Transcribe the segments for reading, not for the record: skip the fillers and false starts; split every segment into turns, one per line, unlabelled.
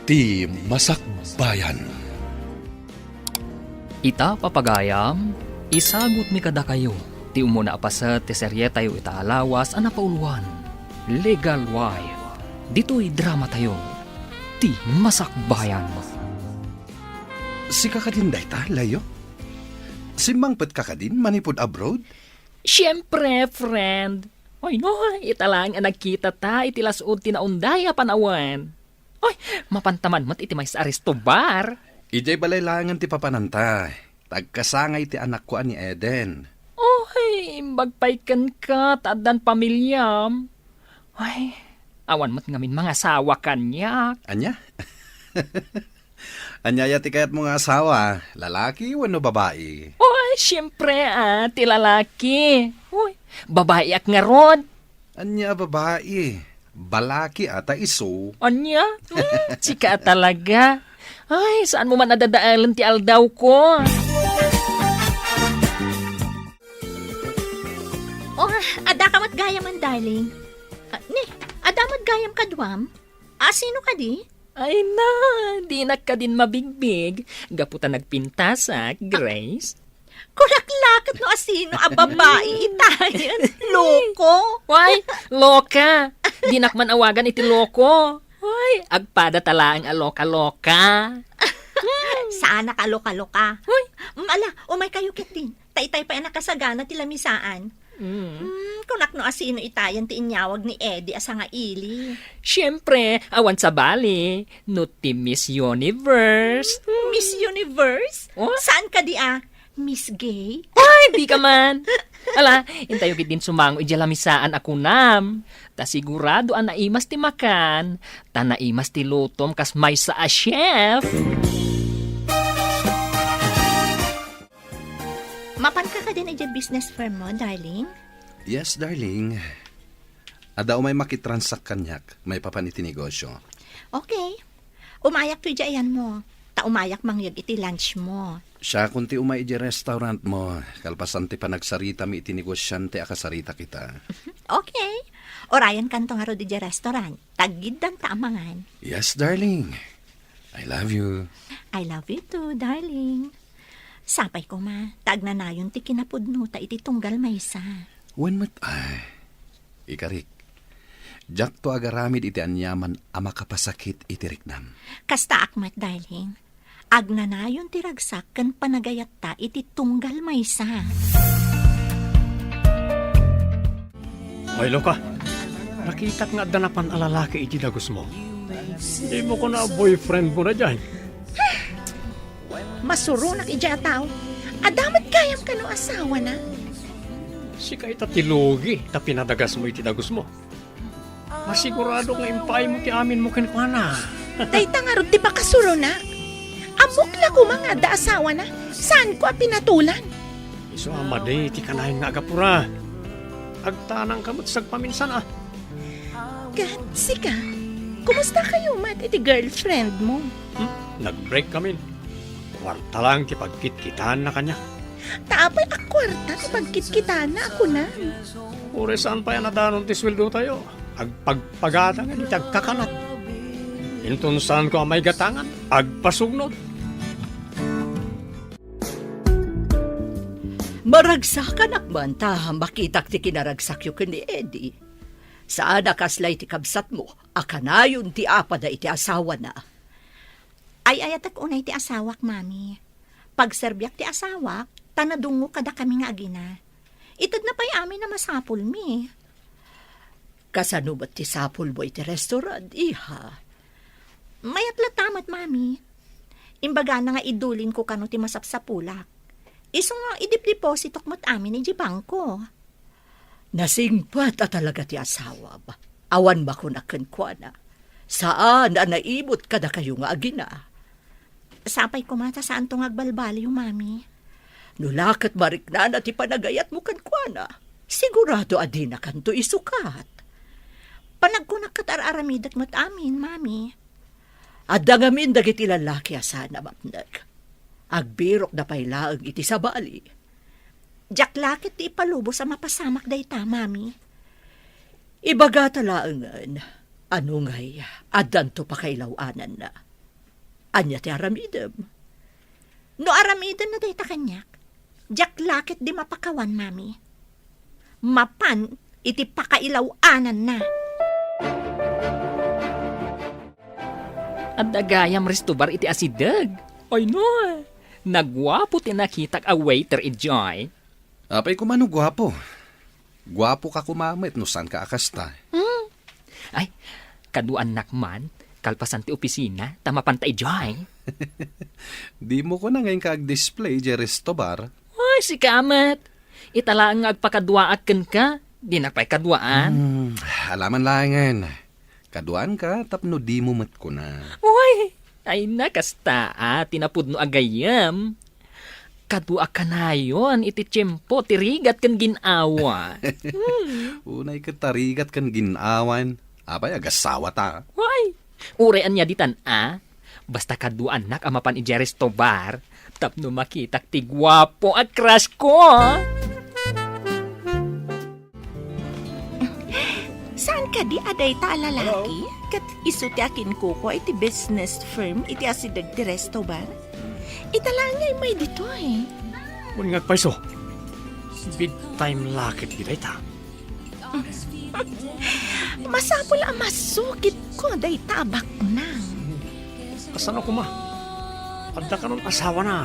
Ti Masakbayan.
Ita papagayam, isagot mi kada kayo. Ti umuna apasat ti serye tayo itaalawas ana pauluan. Legal Wife. Dito'y drama tayo. Ti Masakbayan.
Si kakadinday ta, layo? Si mangpet kakadin, manipod abroad?
Siyempre, friend. Oy no, italang ang nagkita ta, itilasod tinaundaya panawan. Oy, mapantaman mo't iti may sa Aristobar.
Ijay balaylangan ti papananta. Tagkasangay ti anak ko ni Eden.
Oy, magpaikan ka, tadan pamilyam. Ay, awan mo't ngamin mga asawa kanyak.
Anya? Anyaya ti kayat mga asawa, lalaki wano babae?
Oy, siyempre ti lalaki. Oy, babae ak nga rod.
Anya babae? Balaki ata iso.
Anya? Sika talaga. Ay, saan mo man nadadaalan ti aldaw ko?
Oh, ada ka mat gayam man, darling. Ada mat gayam ka duwam? Sino ka di?
Ay na, di na ka din mabigbig. Gaputan nagpintasak, Grace.
Kulaklakot no asino a babae itayan. Loko.
Why, loka. Di nakman awagan iti loko. Why, agpada talaang aloka-loka.
Sana ka loka-loka. Ala, umay kayo kit din. Tay-tay pa yan nakasagana ti lamisaan. Kunak no asino itayan ti inyawag ni Eddie asa nga ili.
Siyempre, awan sa bali. No ti Miss Universe.
Miss Universe?
Oh?
Saan ka di Miss Gay?
Ay, di ka man. Ala, intayo gid din sumango ijalamisaan ako nam. Ta sigurado ang naimas ti makan. Ta naimas ti lutom kas may sa a chef.
Mapan ka din ay business firm mo, darling?
Yes, darling. Ada umay makitransak kanyak, may papaniti negosyo.
Okay. Umayak to dyan mo. Ta umayak mangyag iti lunch mo.
Siya kunti umay iti restaurant mo, kalpasan ti panagsarita mi iti negosyante akasarita kita.
Okay. Orayan kanto nga ro di restaurant. Tagid dan taamangan.
Yes, darling. I love you.
I love you too, darling. Sapay ko tagnanayon ti kinapudno ta iti tunggal maysa.
When mat ikarik. Jak to agaramid iti anyaman ama kapasakit iti riknam.
Kasta akmat, darling. Agnanayon ti ragsak ken panagayat ta iti tunggal maysa.
Maylo ka, nakita nga danapan alalaki iti dagos mo. Hindi mo ko na boyfriend mo na dyan.
Masurunak ija tao. Adamat kayam ka no asawa na.
Si kay tatilugi, ta pinadagas mo iti dagos mo. Masigurado nga impay mo ti amin mo kinikwana.
Dayta nga ron ti pakasuro na. Amok la ko mga da asawa na. Saan ko pinatulan?
Iso amade, ti kanahin nga agapura. Agtanang kamot sagpaminsan
God, sika. Kumusta kayo mat iti girlfriend mo?
Nag-break kami. Kwarta lang ti pagkit-kitaan na kanya.
Taapay akwarta ti pagkit-kita na ako na.
Ure saan pa yan nadanon ti sweldo tayo? Agpagpagata nga iti agkakanat. Intun saan ko ang may gatangan? Agpasugnod.
Maragsakan akman ta makitak ti kinaragsak yu ni Eddie. Saan akaslay ti kabsat mo, akanayon ti apada iti asawa na.
Ay ayatak unay ti asawak, mami. Pagserbyak ti asawak, tanadungo kada kami nga agina. Itad na pa'y amin na masapul mi.
Kasano ba't ti sapul mo iti restaurant, iha?
Mayat latamat, mami. Imbaga na nga idulin ko kano ti masapsapulak. Iso nga idip-depositok mo't amin iti bangko.
Nasingpat at talaga ti asawa ba? Awan ba ko nakankwana? Saan na naibot kada kayo nga agina?
Sapay ko mata saan tong agbalbali yung mami.
Nulakat marikna na ti panagayat mo kankwana. Sigurado adi na kanto isukat.
Panagkunak katar-aramidat mo't amin, mami.
Adda ngamin dagiti lalaki asana mapnag. Agbirok na pailaang iti sa bali.
Jaklakit ti ipalubo sa mapasamak dayta, mami.
Ibaga talaangan, ano ngay, adan to pakailawanan na. Anya ti aramidem.
No aramidan na dayta kanyak. Jak lakit di mapakawan, mami. Mapan, iti pakailaw-anan na.
At dagayam restobar iti asidag. Ay no, nagwapo tinakitak a waiter ijoy.
Apay kumano gwapo. Gwapo ka kumamit no san ka akasta.
Ay, kaduan nakman, kalpasan ti opisina, tamapan ta ijoy.
Di mo ko na ngayon kaag-display di restobar.
Ay, si Kamat. Itala nga agpakadwaaken ka. Di na pa'y kadwaan.
Alaman langan. Kaduan ka, tapno di mo mat ko na.
Uy, ay nakasta tinapud no agayam. Kadua ka na yun, iti tiyempo, tirigat kan ginawa.
Unay katarigat kan ginawan. Apay agasawa ta.
Uy, urean niya ditan basta kaduan nak amapan ijeres to bar, tapno makitak ti gwapo at crush ko.
Saan ka di aday ta lalaki? Kat iso ti akin kuko iti business firm iti asidag ti resto bar? Italangay may dito eh.
Kung nga paiso, big time lakit giday ta.
Masapol ang masukit ko day tabak nang.
Asan ako ma? Adda ka nun asawa na.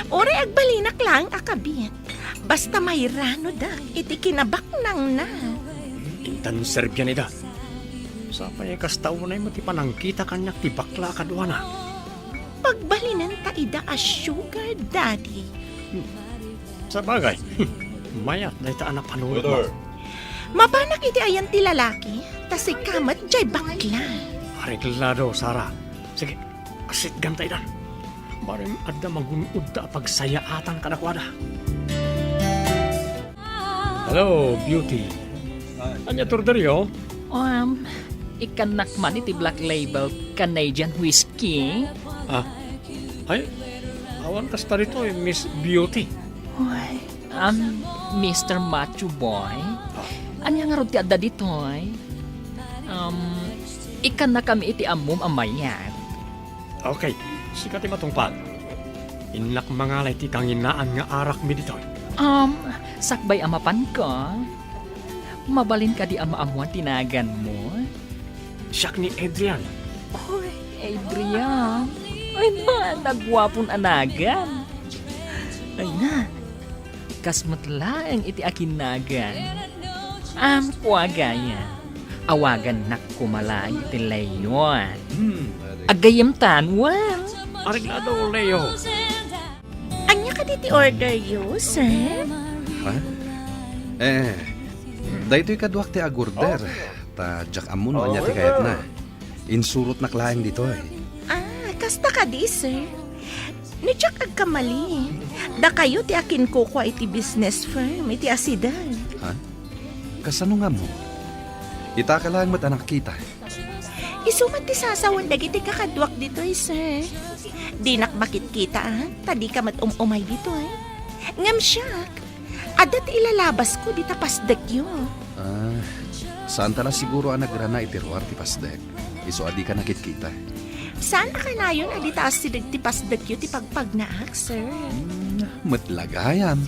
Ore agbalinak lang akabit. Basta may rano da, iti kinabak nang na.
Intan Serbia nida. Sa payag kastaw na yung matipanangkita kanyak ti bakla kaduana.
Pagbalinan ta ida a sugar daddy.
Sa bagay, mayat na ita anak panulot mo.
Mabanak iti ayan ti lalaki, tas ikamat jay bakla.
Areglado, Sara. Sige, asit gantay dan. Barim adda magunod da pagsayaatan kanakwada. Hello, beauty. Anya turderyo?
Ikanak man iti black label Canadian whiskey.
Ah, ay, awan kas tarito Miss Beauty.
Uy, Mr. Macho Boy. Anya nga ron ti adda dito ikan na kami iti amom amayan.
Okay, sikat matungpal. Inak mangalay ti kanginaan nga arak mi dito.
Sakbay amapan ka. Mabalin ka di ama-amuan tinagan mo.
Siyak ni Adrian.
Uy, Adrian. Ay na, nagwapon anagan. Ay na, kasmatlaang iti akinagan. Kuwagaya. Awagan nak kumalay iti layon. Agayam tanwan.
Areglado, Leo.
Anya ka diti order you, sir?
Ha? Daytoy kaduak ti agurder. Ta jak amun anya ti kayat na. Insurot na klaeng dito eh.
Kasta ka di, sir. Ni Jack agkamali. Da kayo ti akin kuko iti business firm, iti asidan.
Ha? Kasano nga mo? Ita ka lang mat anak kita.
Isumat ti sasawan dagiti kakadwak dito, sir. Di nakbakit kita, tadi ka mat umay dito, Ngam siyak. Adat ilalabas ko di tapasdag yun.
Saan tala siguro ang nagrana itiruar ti pasdek? Iso adi ka nakit-kita.
Saan ka na yun adi taas si ti pasdag yun ti pagpagnaak, sir?
Matlagayan.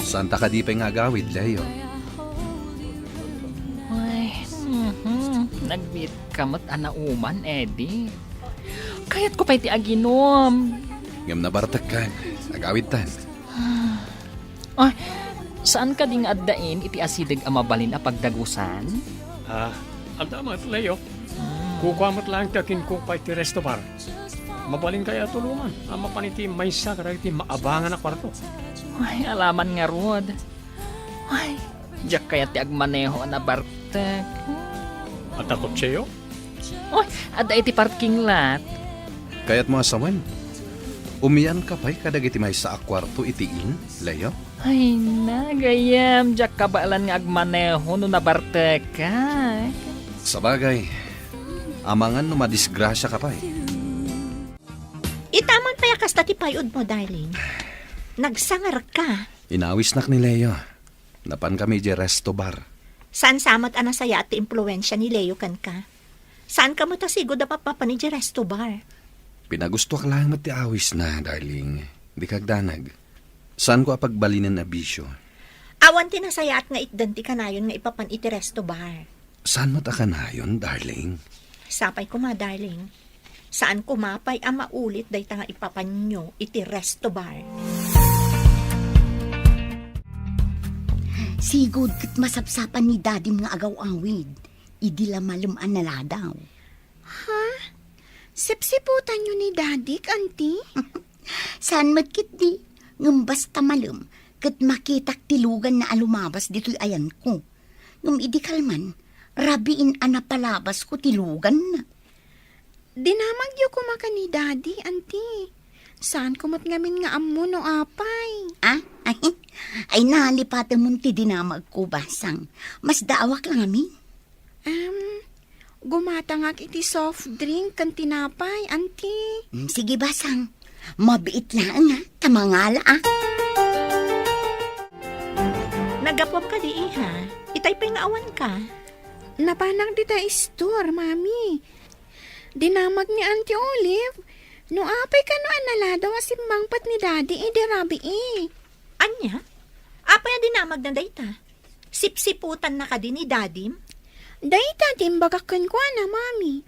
Saan ta ka di pa nga gawid, Leo?
Ay, nagbit kamat anauman, Eddie. Kayat ko pa iti aginom.
Ngam na bartak ka. Agawid tan.
Ay, saan ka ding addain iti asidag amabalin a pagdagusan?
Anda mat, Leo. Kukuamat lang kakin ko pa iti resto bar. Mabalin kaya tulungan. Ama paniti maysa kada iti maabangan na kwarto.
Ay, alaman nga rod. Ay, diyak kaya ti agmaneho na bartek.
At takot siyo?
Ay, adda iti parking lot.
Kaya't mo asawan. Umiyan ka pa'y kadag iti may sa akwarto itiin, Leo?
Ay, nagayam. Diyak kabaalan nga agmaneho no nabartek ka.
Sabagay, amangan no madisgrasya ka pa'y.
Itaman pa yakas ti payod mo, darling. Nagsangar ka.
Inawis nak ni Leo. Napan kami di resto bar.
San samat anasaya at impluensya ni Leo kan ka. Saan ka mo tasigo da papa ni Resto Bar?
Pinagusto ka lang matiawis na, darling. Di kagdanag. Saan ko apagbalinan na bisyo?
Awan tinasaya at nga itdanti ka na yun nga ipapan iti Resto Bar.
Saan mo ka na yun, darling?
Sapay ko ma, darling. Saan kumapay ang maulit day nga ipapan nyo iti Resto Bar?
Sigod kat masapsapan ni daddy mga agaw-awid. Idi la malumaan na ladaw.
Sipsiputan nyo ni Daddy, Auntie?
Saan matkit di? Ngam basta malum. Kat makitak tilugan na alumabas dito'y ayan ko. Ngam idi kalman, rabiin anapalabas ko tilugan na.
Dinamagyo ko maka ni Daddy, Auntie. Saan kumat ngamin nga ammo no apay?
Ah? Ay nalipatan mo ti dinamag ko basang. Mas daawak lang amin.
Gumatangak iti soft drink kan tinapay, Auntie.
Sige basang. Mabiit lang ha. Tamangala ah.
Nagapwap ka di ha? Itay pingawan ka.
Napanang dita store, Mami. Dinamag ni Auntie Olive. No apay ka no analadaw asimbangpat ni Daddy, rabi
Anya? Apa yan dinamag na dayta? Sipsiputan na ka din ni Dadim?
Dayta timbagakan ko na, Mami.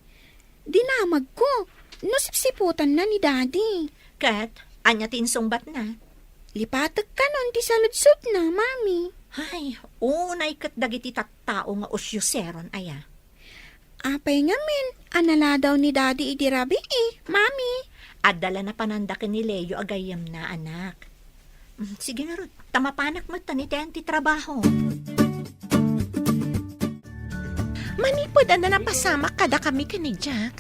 Dinamag ko. No sipsiputan na ni Daddy.
Kat, anya tinsungbat na.
Lipatag ka nun ti saludsot na, Mami.
Ay, unay kat dagiti tattao nga usyuseron aya.
Apay nga min, anala daw ni Daddy idirabi Mami.
Adala na panandakin ni Leo agayam na anak. Sige nga Ruth, tamapanak mo taniten ti trabaho.
Manipod na napasama kada kami ka ni Jack.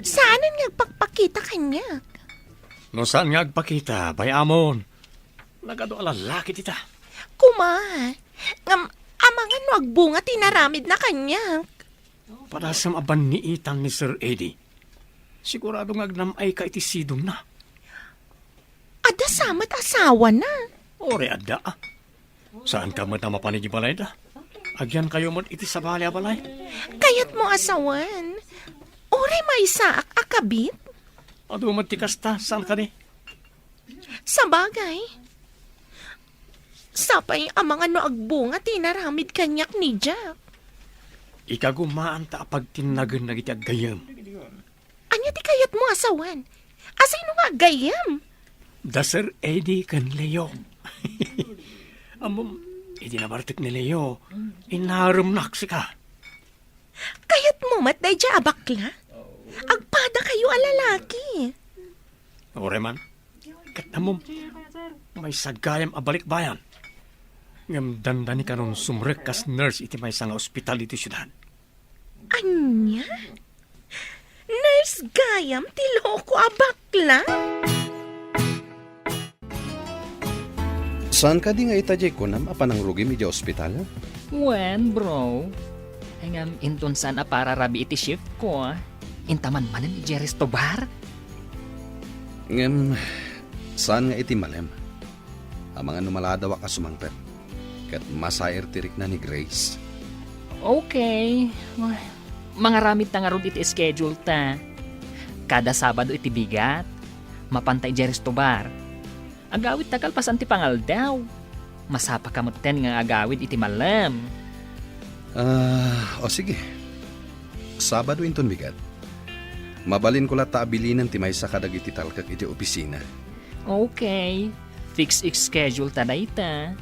Saan nga pagpakita kanya?
No saan nga agpakita, bayamon. Nagado alalaki tita.
Kuma, amangan wag bunga tinaramid na kanya.
Para sa mabaniitan ni Sir Eddie. Sigurado nga agnamay ka iti sidong na.
Ada samat asawa na.
Ore adda ah. Saan ka mo na mapanigibalay da? Agyan kayo mo iti sa balay-balay.
Kayat mo asawan. Ore may saak akabit.
Ado matikas ta, saan ka ni?
Sa bagay. Sapay ang mga no agbunga tinaramid kanyak ni Jack.
Ikagumaan ta pag tinagan na iti agayam.
Anya ti kayat mo asawan? Asay no nga gayam?
Da Sir Eddie kan Leo. Amom, iti nabartik ni Leo. Inarum ka.
Kayat mo mat day dya abakla? Agpada kayo alalaki.
Ore man, katamom, may sagayam abalik bayan. Ngam dandani ka nun sumrek kas nurse iti may nga ospital iti syudad.
Anya? Nurse gayam ti loko abakla?
Saan ka di nga itajay ko na mapanang rugi medya ospital?
Wen, bro. Ay ngam inton saan a para rabi iti shift ko. Intaman manan ni Resto Bar.
Ngem, saan nga iti malem? Ang mga numaladawa ka sumangpet. Kat masayer tirik na ni Grace.
Okay. Mga ramid ta nga rod iti schedule ta. Kada Sabado iti bigat. Mapantay Resto Bar. Agawid takal pasan ti pangal daw. Masapa kamutten nga agawid iti malam.
O sige. Sabado inton bigat. Mabalin ko lata abilinan ti may sakadag iti talkak iti opisina.
Okay. Fix schedule ta dayta.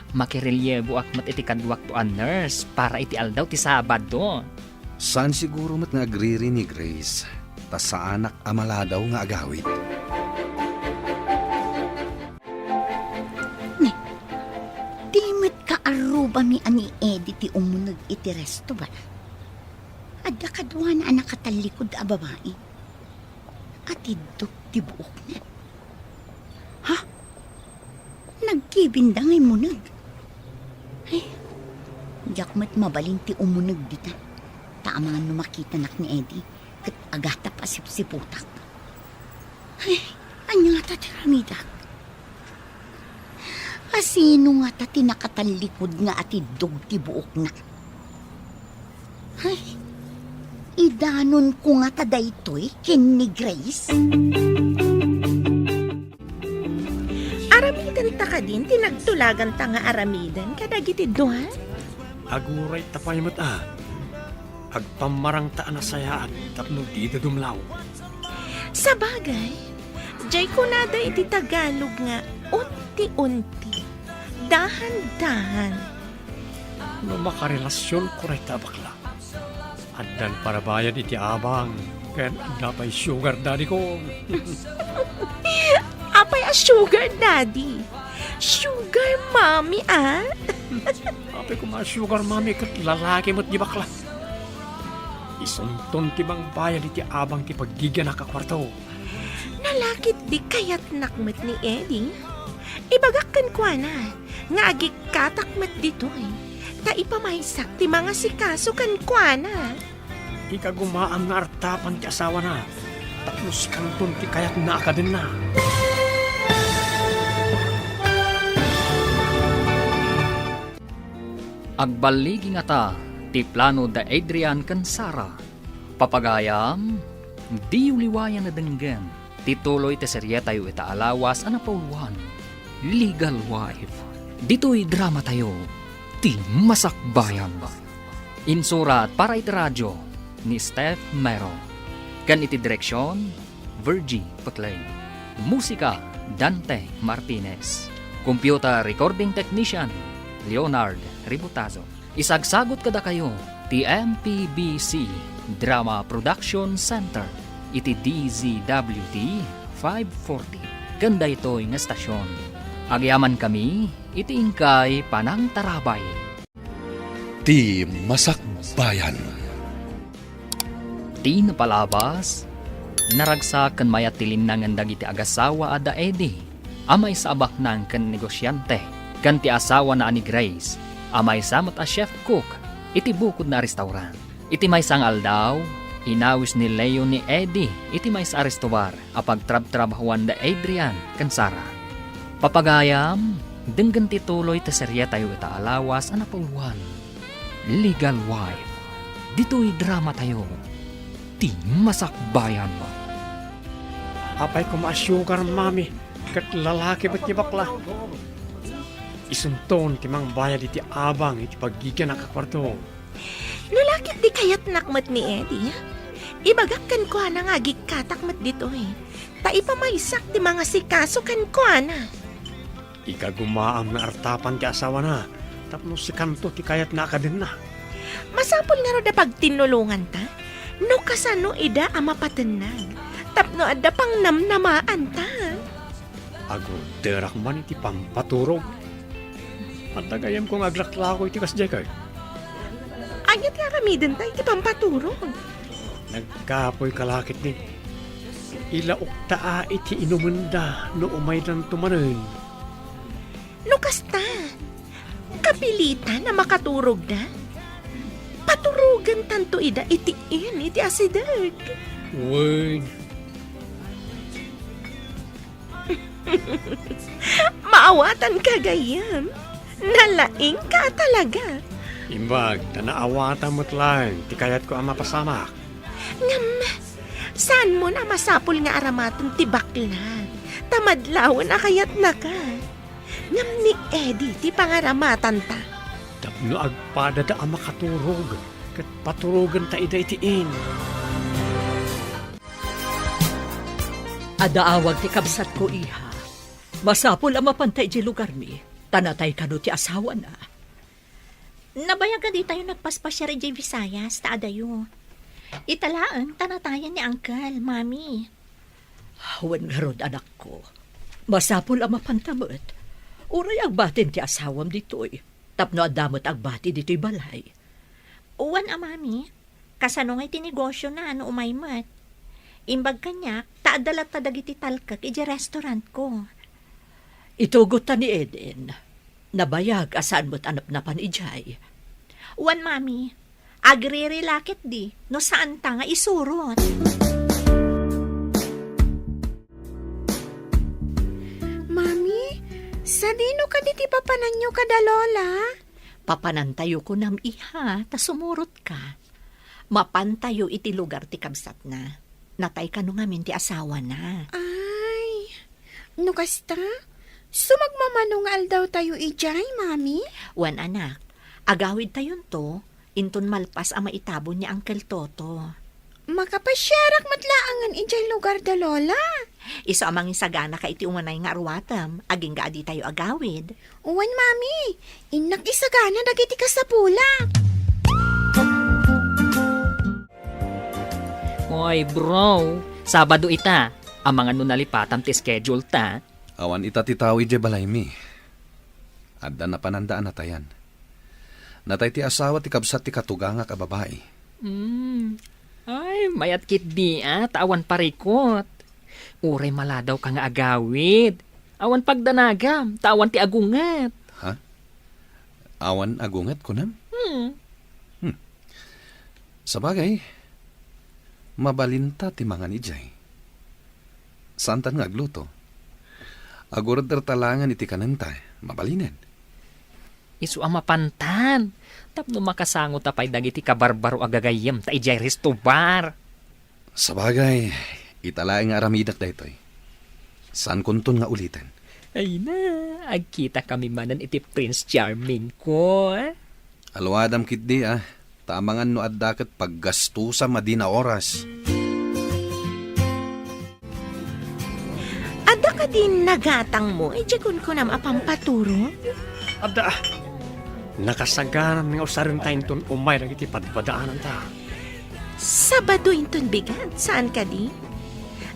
Makirelyebo akmat iti kadwak to a nurse para iti aldaw ti Sabado.
Saan siguro mat nga agriri ni Grace? Ta sa anak amala daw nga agawid.
Di mat kaaruba mi ani Eddie ti umunag iti resto ba? Adda kadwa na anak katalikod a babae. At idok ti buok na. Ha? Nagkibindangay munag. Ay, jakmat mabalin ti umunag dita. Taamangan no makita nak ni Eddie. Kat agata pa sipsiputak. Ay, anya nga tatiramidak. Asino nga ta tinakatalikod nga atidog ti buok na. Ay, Idanon ko nga taday to'y kin ni Grace.
Aramidan ta ka din, tinagtulagan ta nga aramidan, kadagiti duha.
Aguray tapay mo't agpamarang taan na saya at tapno di da dumlaw.
Sa bagay, jay ko nada iti Tagalog nga, unti-unti, dahan-dahan.
No makarelasyon ko rin tabakla. Andan para bayan iti abang, kaya dapat sugar daddy ko.
Apay a sugar daddy. Sugar mommy, ah?
Apay ko mga sugar mami kat lalaki mo't di bakla. Isunton ti bang bayan iti abang ti paggigyan nakakwarto.
Nalakit di kayat nakmet ni Eddie. Ibagakkan kwa na, nga agik katakmet dito eh. Ta ipamaysak ti mga sikaso kan kwa na.
Ikagumaam nga artapan ti asawa na. Tapos kanton ti kayat na ka din na.
Agbaligi nga ta, ti plano da Adrian kan Sara. Papagayam, di uliwayan na denggan. Tituloy ti serye tayo itaalawas ana pauluan. Legal Wife. Dito'y drama tayo. Ti Masakbayan. Insurat para iti radyo ni Steph Mero. Kan iti direksyon, Virgie Paclay. Musika, Dante Martinez. Computer recording technician, Leonard Ributazo. Isagsagot kada kayo, ti MPBC Drama Production Center, iti DZWT 540. Ganda ito'y nga stasyon. Agyaman kami, iti ingkay Panang Tarabay.
Ti Masakbayan.
Ti napalabas, naragsak kan mayat tilinangan dagiti agasawa ada Eddie. Amay sa abak ng kan negosyante, kan ti asawa na ani Grace. Amay samat a chef cook, iti bukod na restaurant. Iti may sangal daw, inawis ni Leo ni Eddie, iti may sa Aristobar, apag trab-trabahuan da Adrian kan Sara. Papagayam, denggan tituloy ta serye tayo itaalawas ana pauluan. Legal Wife. Dito'y drama tayo. Ti Masakbayan.
Apay ko mga sugar mami, kat lalaki ba't ni bakla. Isunton ti mang bayad iti abang iti paggigyan nakakwarto.
Nulakit di kayat nakmet ni Eddie. Ibagakkan ko na nga gikatakmet dito eh. Ta ipamaysak ti mga sikaso kan ko na.
Ikagumaam na artapan ti asawa na. Tapos si kanto ti kayat na ka din na.
Masapol nga ro da pag tinulungan ta. No kasano ida ama patenag. Tapno adda pang namnamaan ta.
Ago derak man iti pampaturog. At tagayam kong aglaklako iti kasjay kay.
Anyat nga ramiden ta iti pampaturog.
Nagkapoy kalakit din. Ilaok taa iti inumenda no umay lang tumanin.
No kasta. Kapilitan na makaturog na. Paturugan tanto ida iti asidag.
Uy,
Maawatan ka gayam. Nalaing ka talaga.
imbag, tanaawata mo't lang, ti kayat ko ang mapasamak.
Ngam, saan mo na masapol nga aramaton ti bakla? Tamadlaw na kayat na ka. Ngam ni Eddie ti pangaramatan ta.
Tapno agpada da ang makaturog, kat paturugan ta ida itiin.
Adaawag ti kabsat ko iha. Masapol ang mapantay di lugar mi. Tanatay ka no ti asawa na.
Nabayagan di tayo nagpaspasya rin di Visayas, taadayo. Italaan, tanatayan ni Uncle, Mami.
Hawan nga rod anak ko. Masapol ang mapantamot. Uray ang batin ti asawam dito'y. Tapno adamot ang bati dito'y balay.
Uwan Mami. Kasano nga'y tinegosyo na ano umaymat. Imbag kanya, taadalat tadagiti talkak iji restaurant ko.
Itugot ta ni Eden. Nabayag asaan mo't anap na panijay.
Uwan Mami, agri-relakit di, no saan ta nga isurot.
Mami, sa dino ka diti papanan nyo kada lola?
Papanantayo ko nam iha, ta sumurot ka.
Mapantayo iti lugar ti kabsat na. Natay ka no ngamin ti asawa na.
Ay, no kasta? Sumagmamanungal daw tayo ijay, mami?
Wan anak, agawid tayon to, inton malpas ang maitabon ni Uncle Toto.
Makapasyarak matlaangan ijay lugar da lola.
Iso amang isagana ka iti umanay nga arwatam, aging gaadi tayo agawid.
Uwan, mami. Inak isagana dagiti kasapula.
Oy, bro. Sabado ita. Ang mga nunalipatam ti schedule ta.
Awan ita ti tawi je balay mi. Adda na panandaan na tayan. Natay ti asawa ti kabsat ti katuganga ka babae.
Ay, mayat kit di awan parikot. Uray maladaw ka nga agawid. Awan pagdanagam, tawan ti agungat.
Awan agungat ko nam? Sabagay, mabalinta ti mga nijay. Santan nga agluto. Agurad talangan iti kananta, mabalinan.
Isu ang mapantan. Tapno makasangot tapay dagiti kabarbaro agagayam ta ijay resto bar.
Sabagay, italaing aramidak daytoy. San kunton nga ulitin?
Ay na, agkita kami manan iti Prince Charming ko.
Alwadam kit di Tamangan no addaket paggastusa madina oras.
Ada ka din nagatang mo, kun ko na mapampaturo.
Ada, nakasagaran nga usarin tayo ton umay lang iti padpadaanan ta.
Sabado inton bigat, saan ka di?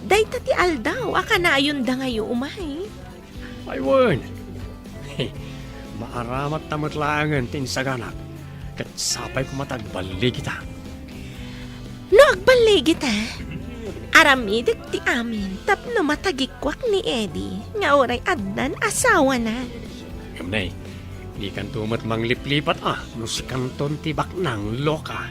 Dayta ti aldaw, akanayon da ngayon umay.
Ay, wan. Maaramat tamatlangan tinsaganak. Kat sapay kumatagbali kita.
No, agbali kita. Aramidag ti amin, tapno matagikwak ni Eddie, nga oray adnan asawa na.
Kamnay, di kan tumat mangliplipat no si kanton tibak ng loka.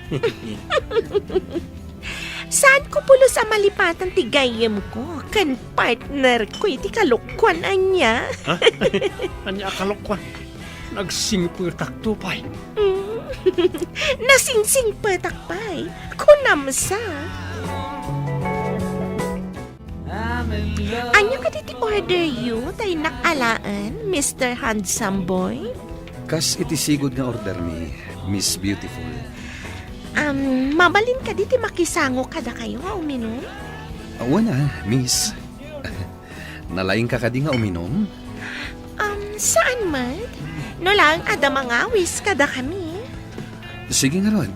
Saan ko pulo sa malipatan ti gayem ko, kan partner ko iti kalukwan anya.
Anya akalokwan, nagsingputak tupay.
Nasingsing patakpay, kunamsa. Anya ka diti order you, tay nakalaan, Mr. Handsome Boy?
Kas iti sigod nga order mi, Miss Beautiful.
Mabalin ka diti makisango kada kayo nga uminom?
Wala, Miss. Nalaing ka kadi nga uminom?
Saan man? No lang, ada mga wis kada kami.
Sige nga, Rod.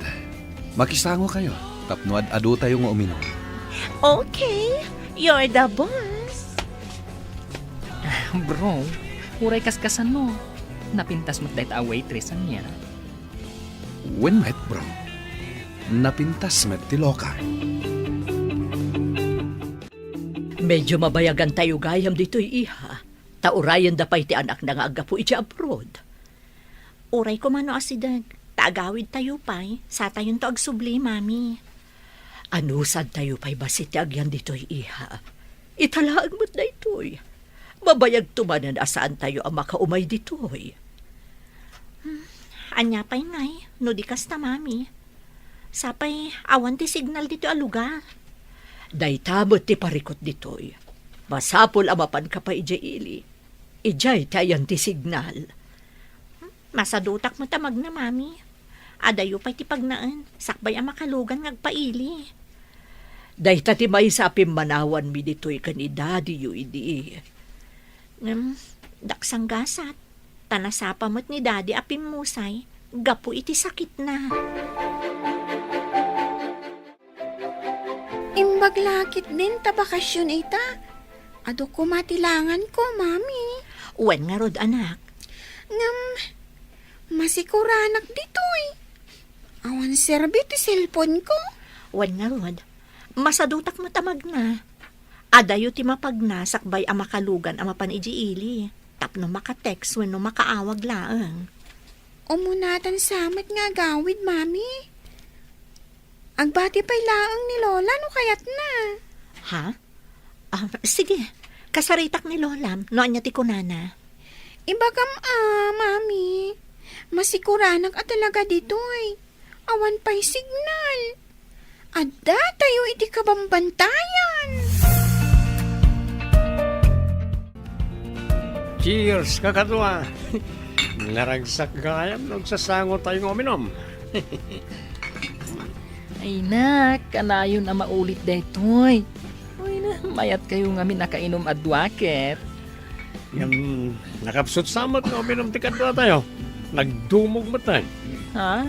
Makisango kayo. Tapno adu tayo nga uminom.
Okay, you're the boss.
Bro, uray kaskasan mo. Napintas mo't dahit a waitressan niya.
When met, bro? Napintas met ti loka.
Medyo mabayagan tayo gayam dito'y iha. Taurayan da pa'y ti anak na nga agapu iti abroad.
Uray ko mano asidag. Taagawid tayo pa'y. Sa tayon to agsubli, mami.
Ano sad tayo pa'y basit ti agyan dito'y iha. Italaag mo't na ito'y. Mabayag tumanan asaan tayo ang makaumay dito'y.
Anya pa'y ngay, no di kasta, mami. Sapay, awan ti signal dito a lugar.
Daytamot ti parikot dito'y. Masapol amapan ka pa ijay ili. Ijay tayan ti signal.
Masadutak mo tamag na, mami. Adayo pa'y ti pagnaan. Sakbay ang makalugan ngagpaili.
Dayta ti may sapim manawan mi dito'y kanidadi yu idi.
Daksang gasat. Tanasapa mo't ni daddy apim musay. Gapu iti sakit na.
Imbag lakit din ta bakasyon ita. Ado ko matilangan ko, mami.
Uwan nga rod, anak.
Ngam, masikuranak dito'y. Awan serbi ti cellphone ko.
Uwan nga rod. Masadutak mo tamag na. Adayo ti mapagna sakbay ang makalugan ang mapaniji-ili. Tapno makatext wenno makaawag laang.
Umunatan samat nga gawid, mami. Agbati pa'y laang ni Lola no kayat na.
Ha? Sige. Kasaritak ni Lolam. No anya ti kunana.
Ibagam mami. Masikuranak at talaga dito'y. Awan pa'y signal. Adda tayo iti kabambantayan.
Cheers, kakadwa! Naragsak gayam nung sasango tayong uminom.
Ay nak, kanayon na maulit daytoy. Uy na, mayat kayo nga minakainom adwaket.
Yung nakapsot samot na uminom ti kadwa tayo. Nagdumog mo tayo.
Ha?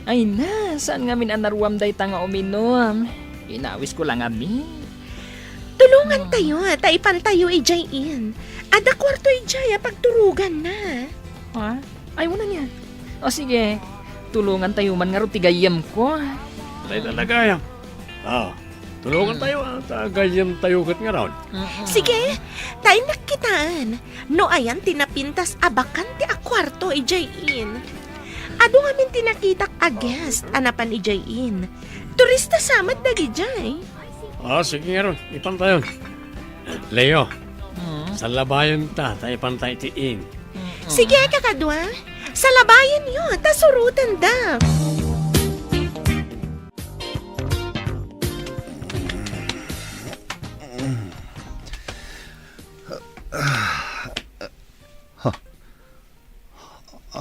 Ay na, saan nga min anaruam day ta nga uminom? Inawis ko lang amin.
Tulungan tayo, taipan tayo ijayin. Ada kwarto ijaya pagturugan na.
Ha? Ay mo na niya. O sige, tulungan tayo man nga ro tigayam ko.
Tayo talaga yan. Tulungan tayo tagayam tayo kat nga raw.
Sige, tayo nakitaan. No ayan tinapintas abakan ti akwarto ijayin. Ado ngamin tinakitak a guest, anapan ijayin. Turista samad dagijay.
Sige nga ron, ipan tayo. Leo, sa labayan tayo pantay tiin.
Sige, kakadwa. Sa labayan yun, tasurutan da.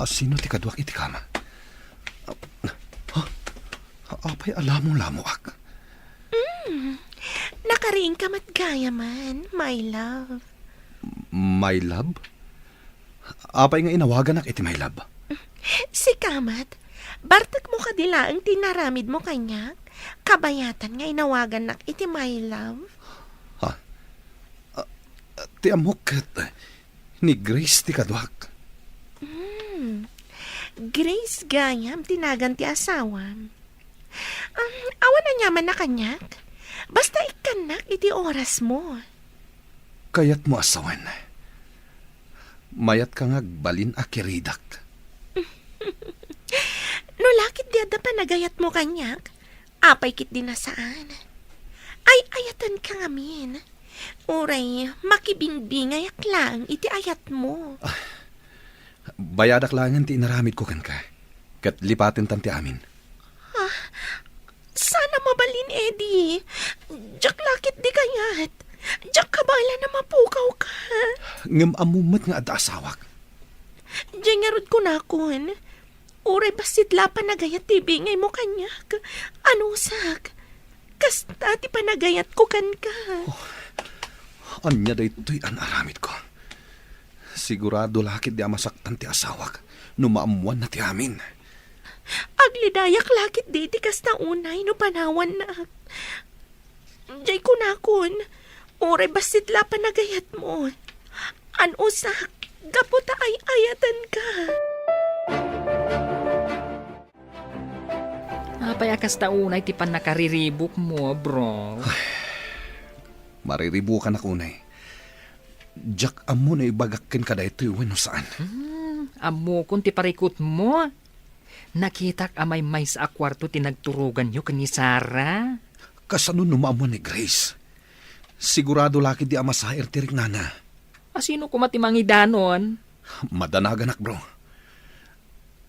Sino ti kadwak iti kama? Apay alamo-lamo ak.
Nakariing ka matgaya man, my love.
My love? Apay nga inawagan ak iti my love.
Si Kamat, bartak mo kadila ang tinaramid mo kanya. Kabayatan nga inawagan nak iti my love.
Ti amok ni Grace ti kadwak.
Grace gayam, tinagan ti asawam. Awan na nyaman na kanyak. Basta ikanak iti oras mo.
Kayat mo asawan. Mayat ka nga balin akiridak.
No lakit di ada pa nagayat mo kanyak. Apay kit din na saan. Ay ayatan ka ngamin. Uray, makibingbingay aklang iti ayat mo.
Bayadak langan ti inaramid ko kan ka. Kat lipatin tanti amin.
Sana mabalin, Eddie. Jak lakit di kayat. Jak kabala na mapukaw ka.
Ngam amumat nga ada asawak.
Diyan nga rod ko na kun. Uray basit la pa nagayat ti bingay mo kanyak. Ano sak? Kasta ti panagayat ko kan ka.
Anya da ito'y anaramid ko. Sigurado lakit di amasaktan ti asawak. Numaamuan na ti amin.
Aglidayak lakit di ti kasta unay no panawan na. Diyay ko na kun. Uray basit la pa nagayat mo. Ano sak? Gaputa ay ayatan ka.
Apay akas taunay ti pan nakariribok mo, bro.
Mariribukan ako na eh. Jack amo na ibagakin ka da ito'y wano saan.
Amo kung ti parikot mo. Nakitak amay may sa akwarto tinagturugan nyo kani Sara.
Kasano numaamuan ni Grace? Sigurado laki di amasaher tirik nana.
Asino kumatimangi danon?
Madanagan ak bro.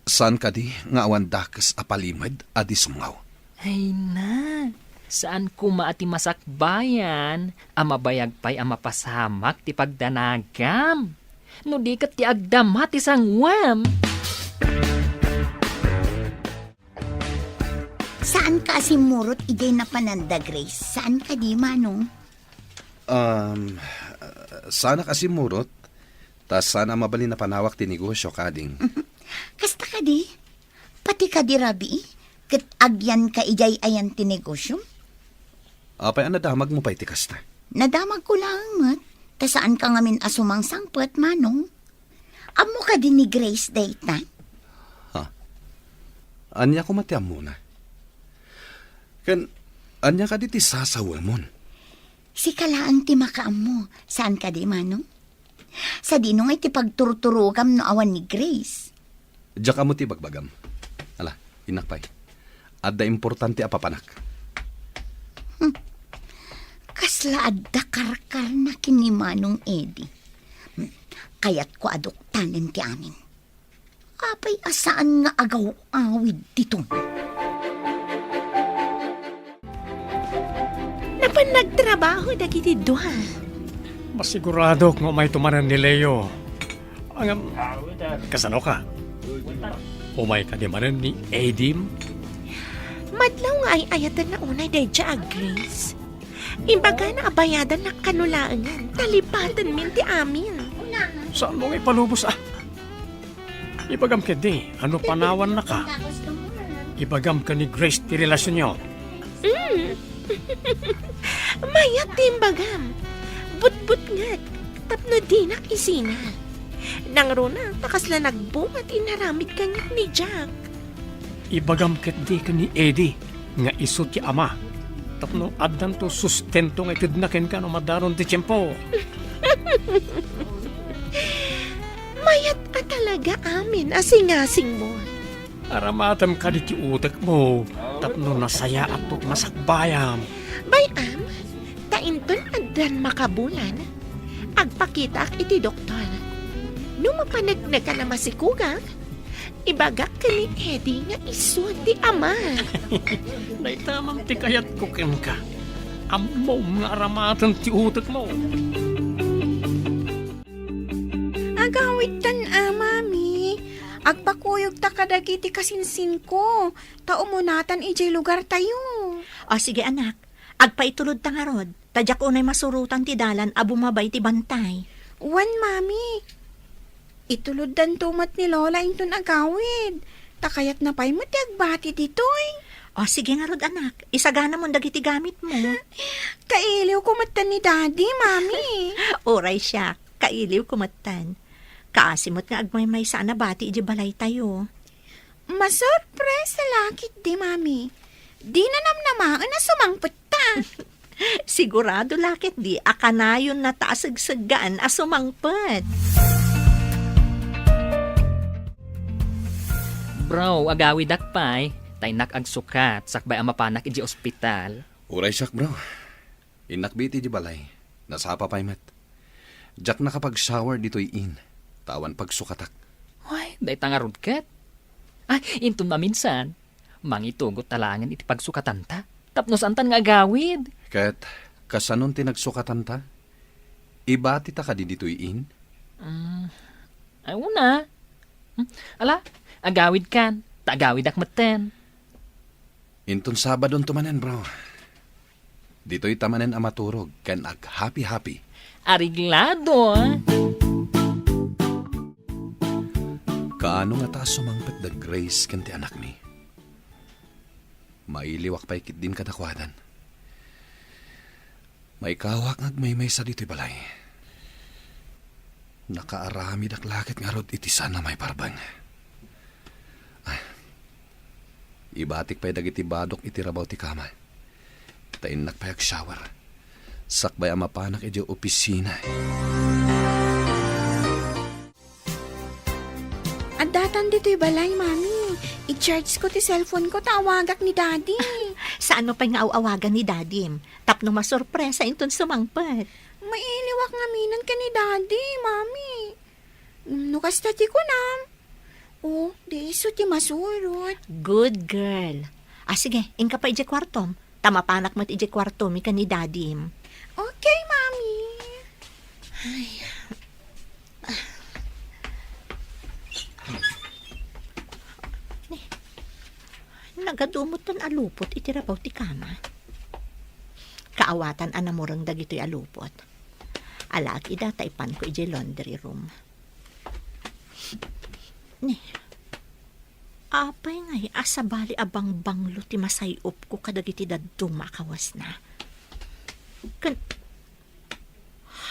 Saan ka di nga awan dakas apalimad adi sumaw?
Ay na, saan ko maati masakbayan, amabayag pa'y amapasamak ti pagdanagam. No di kat ti agdam hati sangwam.
Saan ka asimurot ijay na pananda, Grace? Saan ka di, Manong?
Sana kasi murot, tas sana mabali na panawak ti negosyo kading.
Kasta ka di? Pati ka di, Rabi? Kat agyan ka ijay ayan tinegosyo?
Apay anadamag mo pa'y tikasta.
Nadamag ko lang, mat. Ta saan ka ngamin asumang sangpet, Manong? Amo ka din ni Grace data?
Anya ko matiam muna. Kan, anya ka di ti sasawal mon.
Si kalaang ti makaam mo. Saan ka di, Manong? Sa dinong ay ti pagturturugam no awan ni Grace.
Diyak mo ti bagbagam. Ala, inakpay. Adda importante apapanak.
Kasla adda karkar na kini Manong Eddie. Kayat ko adok tanen ti amin. Apay asaan nga agaw awid dito.
pa nagtrabaho dagiti duha?
Masigurado kung may tumanan ni Leo. Ang kasano ka? Umay ka di manan ni Edim?
Madlaw nga ay ayatan na unay dadya Grace. Imbaga na abayadan na kanulaangan. Talipatan minti amin.
Saan mo nga ipalubos Ibagam ka di. Ano panawan na ka? Ibagam ka ni Grace ti relasyon nyo.
Mayat timbagam. But nga. Tapno dinak isina. Nang runa, takasla nagbungat inaramid kanyat ni Jack.
Ibagam ka di ka ni Eddie. Nga iso ti ama. Tapno addan to sustento nga itidnakin ka no madaron ti tiyempo.
Mayat ka talaga amin asingasing mo.
Aramatam ka di ti utak mo. Tapno nasaya at to masakbayam.
Bayam, tainton addan makabulan. Agpakita ak iti doktor. Nung mapanagnaga na masikugang, ibagak ka ni Eddie nga iso ti ama.
Naitamang ti kayat ko ken ka. Amo nga aramatan ti utak mo.
Agawid tan mami. Agpakuyog ta kadagiti kasinsin ko. Taumunatan ijay lugar tayo.
O sige anak, agpaitulod ta nga rod. Tadyak unay masurutan ti dalan a bumabay ti bantay.
Wan, mami. Itulod dan tumat ni Lola inton agawid. Takayat na pa'y mo ti agbati ditoy.
O sige nga rod anak, isagana mo dagiti gamit mo.
Kailiw kumatan ni Daddy, mami.
Oray siya, kailiw kumatan. Kaasimot nga agmay-may sana bati iji balay tayo.
Masurpresa lakit di, mami. Di na namnamaan na sumangpot ta.
Sigurado lakit di, akanayon na taasagsagaan asumangpet.
Bro, agawid akpay. Taynak ag sukat, sakbay ang mapanak iji ospital.
Uray siyak, bro. Inakbiti di balay. Nasapa pa'y mat. Jack nakapag-shower dito'y in. Tawan pagsukatak.
Ay, day tangarod ket. Ay, inton maminsan. Mangitugot talangan iti pagsukatan ta. Tapnos antan nga agawid.
Ket, kasanon tinagsukatan ta? Ibati ta ka di dito'y in?
Ay, una. Ala, agawid kan. Tagawid akmaten.
Inton Sabadon tumanen, bro. Dito'y tamanen ang maturog, ken ag happy-happy.
Ariglado,
Kaano nga ta sumangpet da Grace ken ti anak mi? Mailiwak pa ikit din kadakwadan. May kawak ngagmaymay sa dito'y balay. Nakaarami dak lakit nga rod iti sana may parbang. Ibatik pa'y dagiti badok iti rabaw ti kama. Tainak pa'y shower. Sakbay ang mapanak iti opisina.
At datan dito'y balay, mami. I-charge ko ti cellphone ko, tawagak ni Daddy.
Saan mo pa'y nga awagan ni Dadim? Tapno masurpresa inton sumangpet.
Mailiwak nga minan ka ni Daddy, mami. Nukas tati ko na. Oh, di iso ti masurot.
Good girl. Sige, ingka pa iji kwartom. Tamapanak mat iji kwartom ika ni Dadim.
Okay, mami.
Nagadumot ton alupot iti rabaw ti kama. Kaawatan anamurang dagito'y alupot. Alag ida taipan ko iji laundry room. Ni, apay ngay asabali abang banglo ti masayop ko kadagiti dadto makawas na.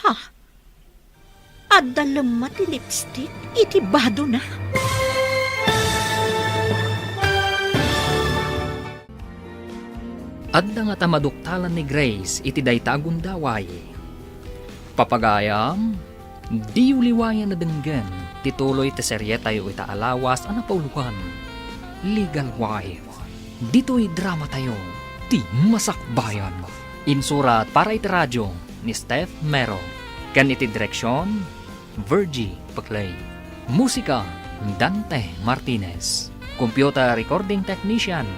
Ha? Adalama ti lipstick iti bado na.
Adda nga tamaduktalan ni Grace iti dayta agundaway. Papagayam, di uliwayan na denggan, tituloy ti serye tayo ita alawas ana pauluhan. Legal wife. Dito'y drama tayo, ti masakbayan. Insurat para iti radyo ni Steph Mero. Kan iti direksyon, Virgie Paclay. Musika, Dante Martinez. Computer recording technician,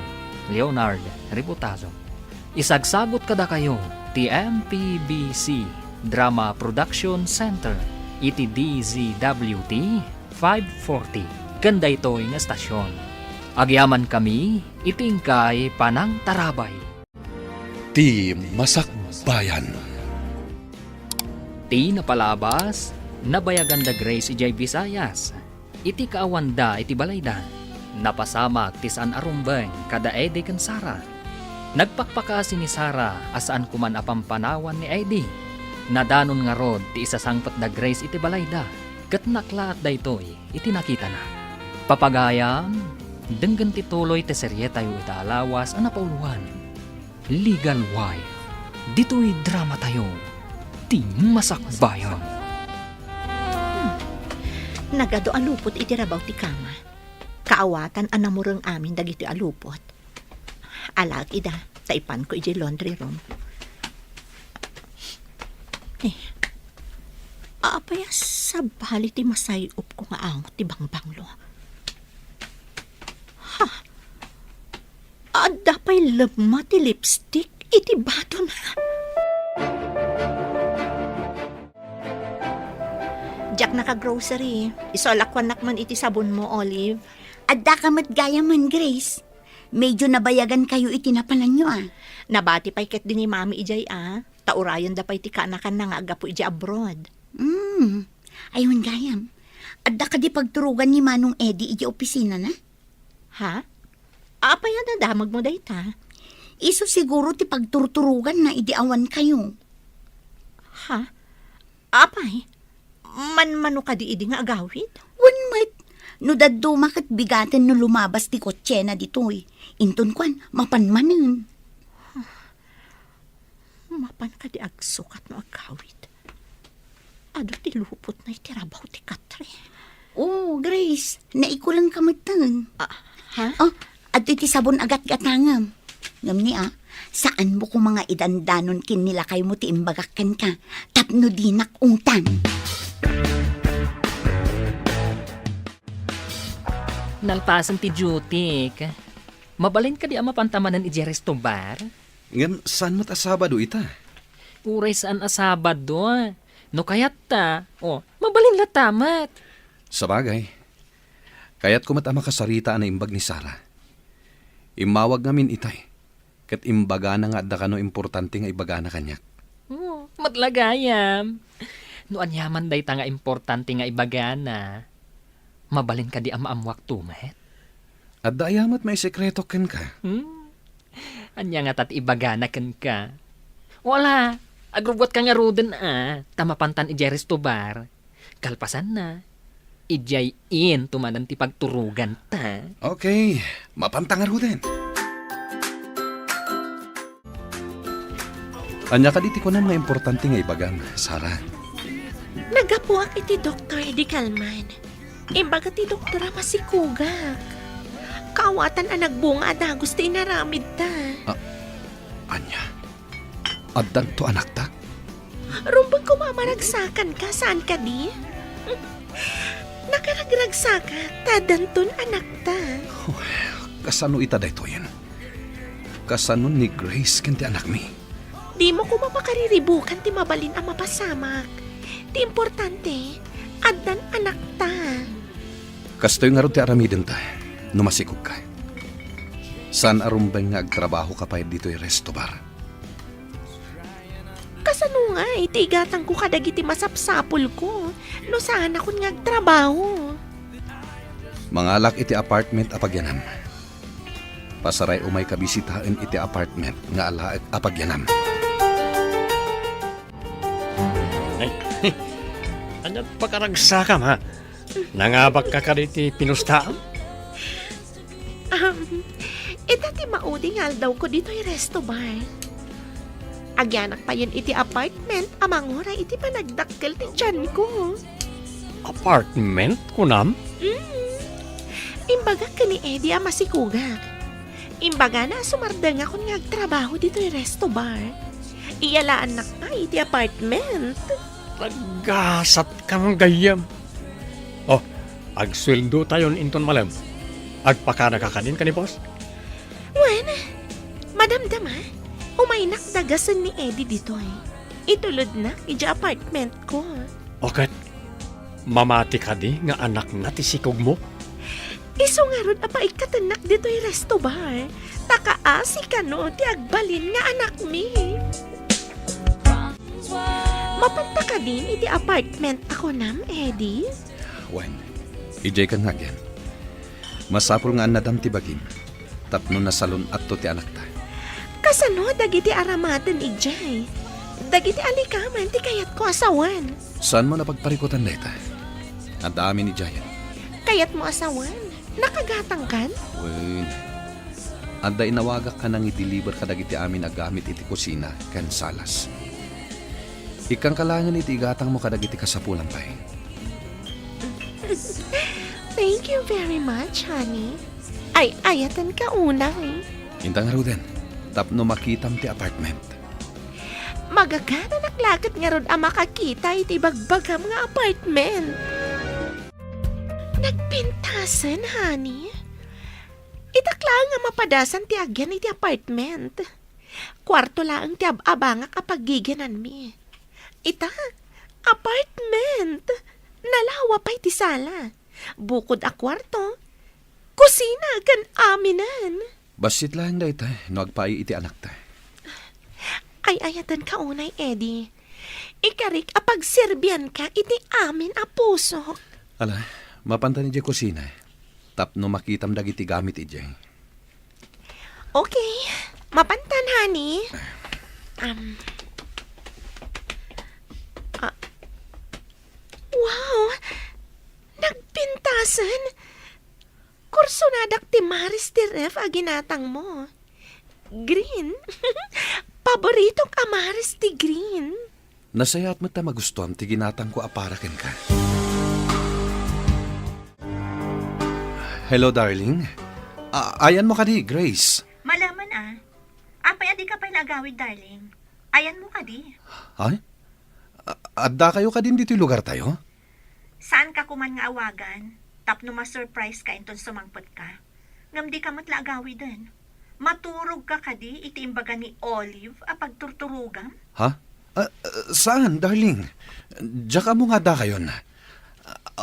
Leonard Ributazo. Isagsagot kada kayo ti MPBC Drama Production Center iti DZWT 540 kanda ito'y nga stasyon. Agyaman kami itingkay Panang Tarabay.
Ti Masakbayan.
Ti napalabas nabayagan da Grace ijay Visayas. Iti kaawanda iti balayda. Napasamak ti San Arumbeng kada Eddie ken Sara. Nagpakpakasi ni Sara asaan kuman apampanawan ni Eddie. Nadanon nga rod ti isasangpat da Grace iti balayda. Kat naklaat da ito'y iti nakita na. Papagayam, denggan ti tuloy ti serye tayo italawas ang napauluan. Legal Wife. Dito'y drama tayo. Ti Masakbayan.
Nagado alupot iti rabaw ti kama. Kaawatan anamurang amin dagiti alupot. Alag ida, taipan ko iti laundry room. Apaya sa bali ti masayop ko nga angot ti bangbanglo. Ha? Adda pa'y labma ti lipstick iti baton ha. Jack naka-grocery. Isolakwan nakman iti sabon mo, Olive.
Adda ka matgaya man, Grace. Medyo nabayagan kayo itinapanan nyo
Nabati pa'y ket din ni Mami ijay Taurayan da pa'y ti kanakan na nga agapo ijay abroad.
Ayun gayam. Adda ka di pagturugan ni Manong Eddie iji opisina na?
Ha? Apaya na damag mo dayta.
Iso siguro ti pagturturugan na idiawan kayo.
Ha? Apay? Man-mano ka di idi nga agawid?
Wan mat. No daddo makat bigaten no lumabas ti kotse na ditoy. Inton kwan, mapanmanen.
Mapan ka di agsukat no agawid. Ado ti lupot na itirabaw ti Katre.
Oh, Grace, naikulang kamatan.
Ha?
Oh, at iti sabon agat-gatangam. Ngam ni saan mo ko mga idandanon kin nila kayo mo ti imbagakan ka. Tapno dinak ungtan.
Nalpasan ti Jutik. Mabalin ka di ama pantamanan iti restobar?
Ngam, saan mo't asabado ita?
Uray saan asabado. No kayat ta, mabalin la tamat.
Sabagay. Kaya't kumat ama kasarita na imbag ni Sara. Imawag ngamin itay. Kat imbaga na nga da kano importante nga ibaga na kanyak.
Matlagayam. No anyaman day ta nga importante nga ibagana. Mabalin ka di amaamwak tumet.
At dayamat may sekreto ken ka.
Anya nga tat ibagana ken ka. Wala. Agrubot ka nga ruden tamapantan ijay restobar. Kalpasan na. Ijay in tumanan ti pagturugan ta.
Okay, mapantangar ho din. Anya ka diti ko na mga importante nga ibagang, Sara.
Nagapuak iti Dr. Eddie Calman. Imbaga ti doktora masikugak. Kaawatan ang nagbunga ada gusto inaramid ta.
Anya, addan to anak ta?
Rumbang kumamaragsakan ka, saan ka di? Nakaragragsaka, tadanton anak ta.
Kasano ita da ito yan? Kasano ni Grace kenti anak mi?
Di mo kumapakariribukan ti mabalin ang mapasamak. Ti importante, addan anak ta.
Kastoy nga ro ti aramidin ta, numasikog ka. San arumbeng nga agtrabaho ka pa dito yung restobar?
Kasano nga, itigatang ko kadagiti masapsapol ko. No saan ako nga agtrabaho.
Mangalak iti apartment apagyanam. Pasaray umay kabisitaan iti apartment nga alaag apagyanam.
Anyat pagkaragsakam ha? Nangabak ka ka diti pinustaam?
Dati mauding daw ko dito yung resto bar. Agyanak pa yun iti apartment, amang ora iti panagdakkel ti tiyan ko.
Apartment, kunam?
Imbaga ka ni Eddie masikugak. Imbaga na sumardang ako nga agtrabaho dito yung resto bar. Iyalaan na pa iti apartment.
Naggasat kang gayam. Oh, agsweldo tayon inton malam. Agpaka nakakanin ka ni boss?
Wen, madamdam ha? Umay nakdagasan ni Eddie dito eh. Itulod na, ija apartment ko.
Okay. Mamati ka di nga anak na ti sikog mo.
Iso nga ron apa ikatanak dito yung resto bar. Takaasi ka no, ti agbalin nga anak mi. Mapanta ka din iti apartment ako nam, Eddie.
Wen, ijay kan nga yan. Masapul nga nadam ti bagim. Tapno na salon at to ti anak ta.
Kasano dagiti aramatan ijay. Dagiti alikaman ti kayat ko asawan.
Saan mo napagparikutan neta? Ang dami ni Jayan.
Kayat mo asawan? Nakagatang kan?
Wen, anda inawagak ka nang i-deliver ka dagiti amin agamit iti kusina kan salas. Ikang kalangan iti igatang mo kadagiti kasapulan pa eh.
Thank you very much, honey. Ay, ayatan ka una eh.
Intang Ruden, tapno makitam ti apartment.
Magagana naklakat nga ron ang makakita iti bagbagam nga apartment. Nagpintasan, honey. Itakla nga mapadasan ti agyan iti apartment. Kwarto lang ti abanga kapag giginan mi. Ita, apartment. Nalawa pa iti sala. Bukod a kwarto, kusina kan aminan.
Basit lang da ita, no agpaay iti anak ta.
Ay ayatan ka unay, Eddie. Ikarik apag serbian ka iti amin a puso.
Ala, mapanta ni Jay kusina. Tapno makitam dagiti gamit ijay.
Okay, mapantan, honey. Wow, nagpintasan. Kursunadak ti Maris ti ref a ginatang mo. Green. Paboritong amaris ti green.
Nasayat mo ta magustuhan ti ginatang ko aparaken ka. Hello, darling. Ayan mo ka di, Grace.
Malaman Apay adi ka pa'y nagawid, darling. Ayan mo ka di.
Ay? Adda kayo ka din dito yung lugar tayo?
Saan ka kuman nga awagan? Tapno ma-surprise ka inton sumangpot ka. Ngam di ka matla agawid din. Maturog ka kadi iti imbaga ni Olive a pagturturugam?
Ha? Saan, darling? Diya ka mo nga da kayon.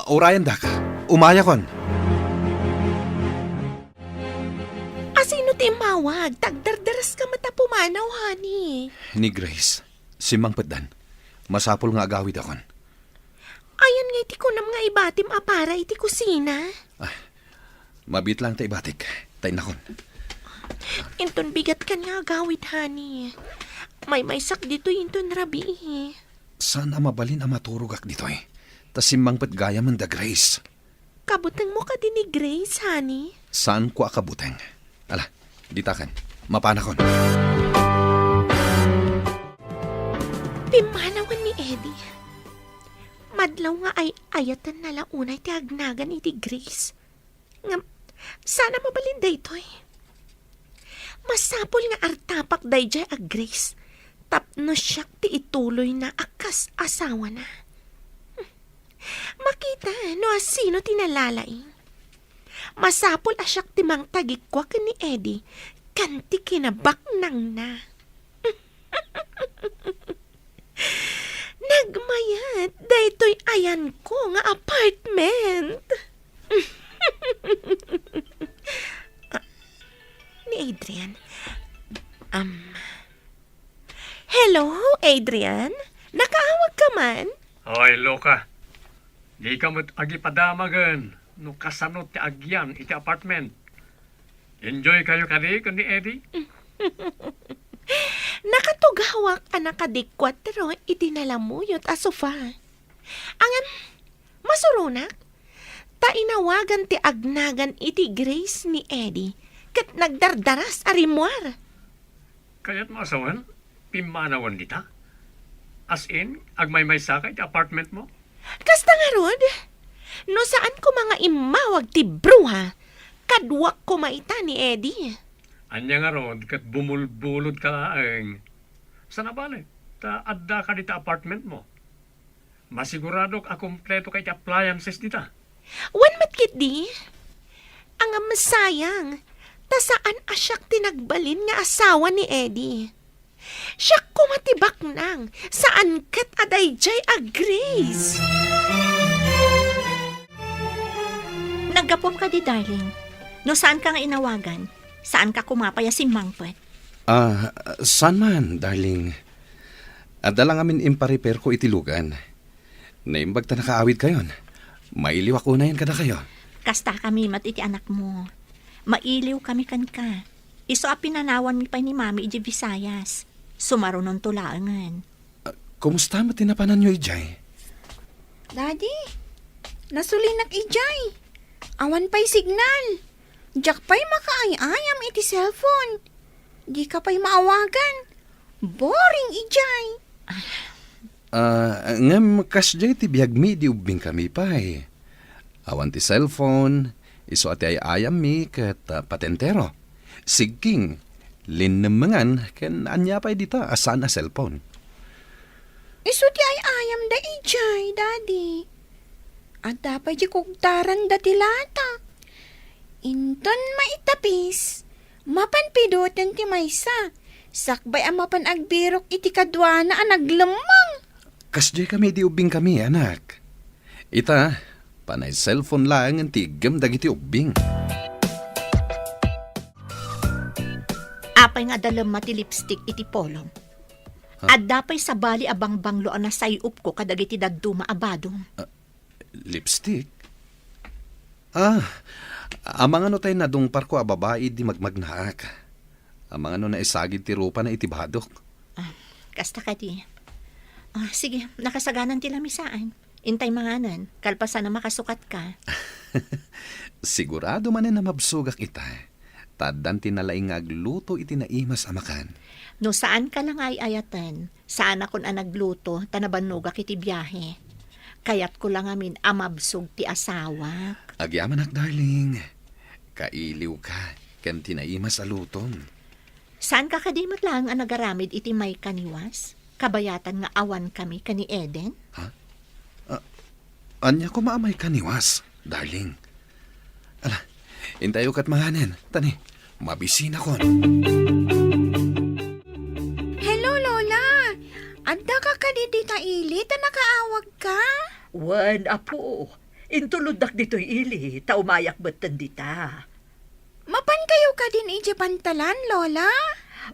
Urayan da ka. Umaya kon.
Asino ti mawag? Tagdardaras ka matapumanaw, honey.
Ni Grace, si Mang Peddan. Masapol nga agawid akon.
Ayan nga iti kunam nga ibatim apara iti kusina.
Mabit lang ta ibatik. Tay nakon.
Inton bigat ka nga agawid, honey. May sak dito inton rabi eh.
Saan mabalin ang maturugak dito eh? Tas si Mang Ped gaya man da Grace.
Kabutang mo ka din ni Grace, honey.
Saan ko akabuteng? Ala, ditakan. Mapanakon.
Pimanawan ni Eddie. Madlaw nga ay ayatan na launay ti agnagan iti Grace. Nga, sana mabalinday ito eh. Masapol nga artapak day jay ag Grace. Tapno siyak ti ituloy na akas asawa na. Makita no asino tinalalaing. Masapol asyak ti mang tagikwa ka ni Eddie. Kanti kinabak nang na. Nagmayat, daytoy ayan ko nga apartment. Ni Adrian. Hello, Adrian? Nakaawag ka man?
Ay, loka. Di ka mo't agipadamagan. No kasanot ti agyan iti apartment. Enjoy kayo kadi kundi Eddie?
Nakatugawak ang nakadikwatro itinalamuyot a sofa. Angam, masurunak. Tainawagan ti agnagan iti Grace ni Eddie kat nagdardaras a rimwar.
Kaya't maasawan, pimanawan dita? As in, agmay-may saka iti apartment mo?
Kasta nga rod, no saan ko mga imawag ti bruha, kadwak ko maita ni Eddie.
Anya nga rod, kat bumulbulod ka laang. Sana bale, ta adda ka dita apartment mo. Masiguradok a kompleto kay ti appliances dita.
Wan matkit di, ang masayang, ta saan asyak tinagbalin nga asawa ni Eddie. Siya kumatibak nang, saan kat aday jay a Grace?
Naggapom ka di, darling. No saan ka nga inawagan? Saan ka kumapaya si Mangpet?
Saan man, darling? Adala nga min impa-repair ko itilugan. Naimbag ta nakaawid kayon. Mailiwak unayan kada kayo.
Kasta kami mat iti anak mo. Mailiw kami kan ka. Iso a pinanawan mi pa ni Mami iti Visayas. Sumarunon tulaangan.
Kumusta mo tinapanan nyo, Ijay?
Daddy, nasulinak ijay. Awan pa'y signal. Diyak pa'y makaayayam iti cellphone. Di ka pa'y maawagan. Boring ijay.
Ngam kasjay ti biyag mi di ubing kami pa eh. Awan ti cellphone, iso ati ay ayam mi kat patentero. Sigking, linnemangan ken anya pa'y dita asan a cellphone.
Iso ti ay ayam da ijay, Daddy. At dapat di kugtaran da tilata. Inton maitapis. Mapanpidotan ti maysa. Sakbay ang mapan agbirok iti kadwana ang naglamang.
Kasjay kami di ubing kami, anak. Ita, panay cellphone lang ang tigam dagiti ubing.
Apay nga dalam mati lipstick iti polong. At dapay sa bali abang banglo ang nasayup ko kadagiti dagduma abadong.
Lipstick? Amang ano tayo nadungpar ko a babae di magmagnaak. Amang ano na isagid ti rupa na itibadok.
Kasta ka di. Sige, nakasaganan ti lamisaan. Intay manganan, kalpasan na makasukat ka.
Sigurado man na mabsugak ita. Taddan tinalaing agluto iti naimas amakan.
No saan ka lang ay ayatan, saan akon ang nagluto, tanabanugak iti biyahe. Kayat ko lang amin amabsog ti asawa.
Agyaman ak, darling. Kailiw ka, ken tinaimas alutom.
Saan ka kadimot lang ang nagaramid iti may kaniwas? Kabayatan nga awan kami kani Eden?
Anya ko maamay kaniwas, darling. Ala, intayo kat manganen. Tani, mabisina kon.
Hello, Lola. Adda ka kadidita ilit na nakaawag ka?
Wan, apo. Intuludak dito'y ili, taumayak batan dita.
Mapan kayo ka din ije pantalan, Lola?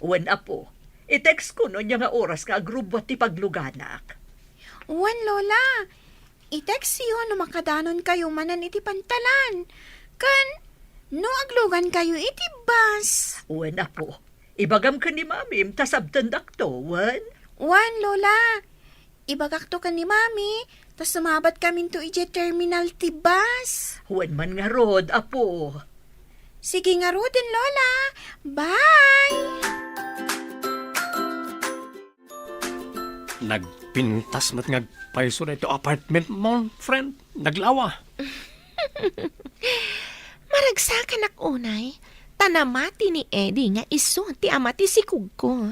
Wan, apo. I-text ko no niya nga oras ka agrubwat ti pagluganak.
Wan, Lola. I-text siyo no makadanon kayo manan iti pantalan. Kan, no aglugan kayo iti bus.
Wan, apo. Ibagam ka ni mamim, tasabtandak to, wan.
Wan, Lola. Ibagak to ka ni Mami, tas sumabat kami to ije terminal ti bus.
Wan man nga rod, apo.
Sige nga rodin, Lola. Bye!
Nagpintas mat ngagpaiso na ito apartment mo, friend. Naglawa.
Maragsakan ak unay, tanamati ni Eddie nga iso ti amati si Kugko.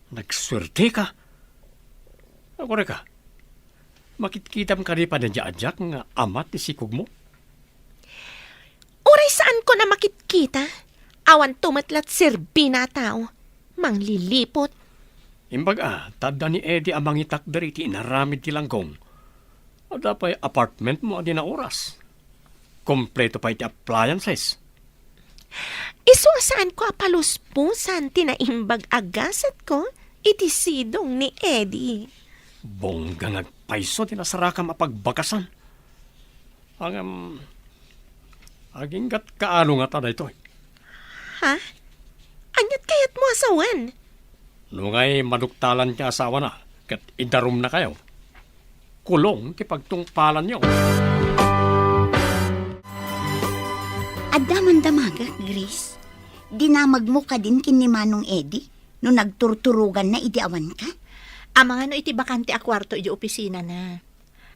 Nagswerte ka. Ako ka. Makitkitam ka rin pa na dyaadyak nga amat ni sikog mo.
Uray saan ko na makitkita? Awan tumatlat sirbi na tao. Manglilipot.
Imbaga, tada ni Eddie amang itak dari ti inaramid ti langgong. O dapay apartment mo adi na oras. Kompleto pa iti appliances.
Iso saan ko apaluspusan tinaimbag agasat ko iti sidong ni Eddie.
Bongga nagpaiso tinasaraka mapagbakasan. Aging gat kaano nga tada ito.
Ha? Anyat kayat mo asawan?
Nungay maduktalan ti asawa na, kat idarum na kayo. Kulong ti pagtungpalan niyo.
Adaman damaga, Grace. Dinamag mo ka din kin ni Manong Eddie no nagturturugan na idiawan ka?
Amang ano iti bakante a kwarto iti opisina na.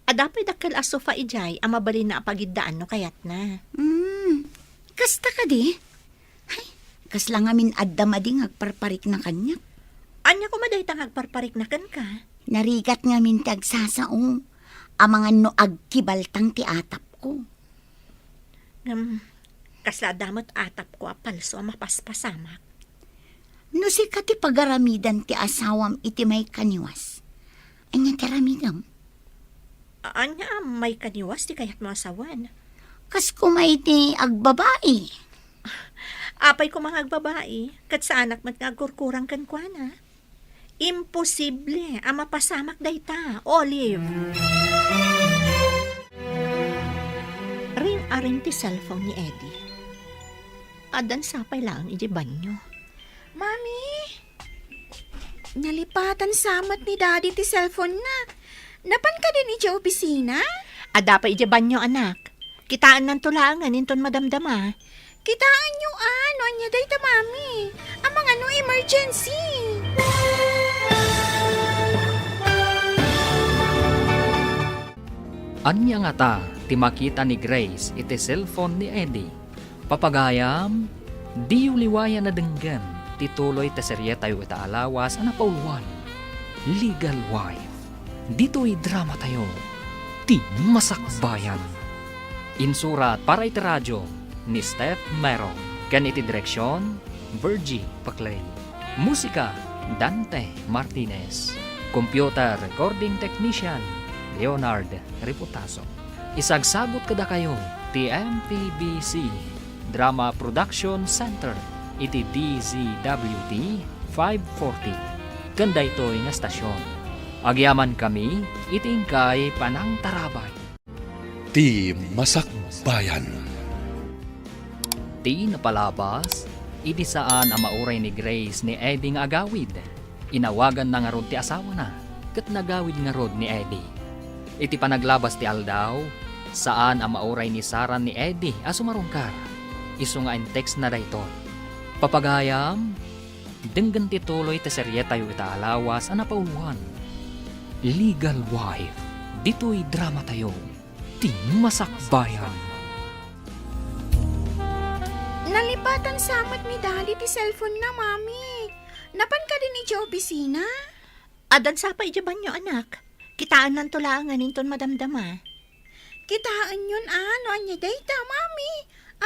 Adapay dakkel a sofa ijay, amabalin na apagiddaan no kayat na.
Kasta ka di? Ay, kas lang amin adda mading agparparik na kanya.
Anya ko madaytang agparparik na kan ka?
Narigat nga min tagsasao. Amangan no agkibaltang ti atap ko.
Kasla damot atap ko a palso a mapaspasamak.
No si kati pagaramidan ti asawam iti may kaniwas. Anya ti ramidam?
Anya, may kaniwas di kayat mo asawan.
Kas kumay ti agbabae.
Apay ko mga agbabae, kat sa anak mat nga kurkurang kankwana. Imposible, ang mapasamak dayta, Olive. Ring-aring ti cellphone ni Eddie. Adan sapay lang iti banyo.
Mami! Nalipatan samat ni Daddy ti cellphone na. Napan ka din iti opisina?
Ada pa iti banyo, anak. Kitaan ng tulangan, inton madamdama.
Kitaan nyo ano anya dayta, Mami. Ang mga emergency.
Anya nga ta, ti makita ni Grace iti cellphone ni Eddie. Papagayam, di liwaya na denggan, tituloy ta serye tayo ita alawas ana pauluan. Legal Wife. Dito'y drama tayo. Ti Masakbayan. Insurat para iti radyo ni Steph Merong. Kan iti direksyon, Virgie Paclay. Musika, Dante Martinez. Computer Recording Technician, Leonard Reputaso. Isagsagot kada kayo, TMPBC Drama Production Center, iti DZWT 540. Kanda ito'y nga stasyon. Agyaman kami, itingkay Panang Tarabay.
Ti Masakbayan.
Ti napalabas, iti saan ang mauray ni Grace ni Eddie nga agawid. Inawagan na nga rod ti asawa na, kat nagawid nga rod ni Eddie. Iti panaglabas ti aldaw, saan ang mauray ni Sarah ni Eddie asumarungkar. Isu nga in text na dayton. Papagayam, denggan ti tuloy ti serye tayo ita alawas ana pauluan. Legal Wife. Dito'y drama tayo. Ti Masakbayan.
Nalipatan samat ni Daddy ti cellphone na, Mami. Napan ka din iti opisina?
Adan sapay iti banyo, anak. Kitaan ng tulangan, inton madamdama.
Kitaan yun ano anya dayta, Mami.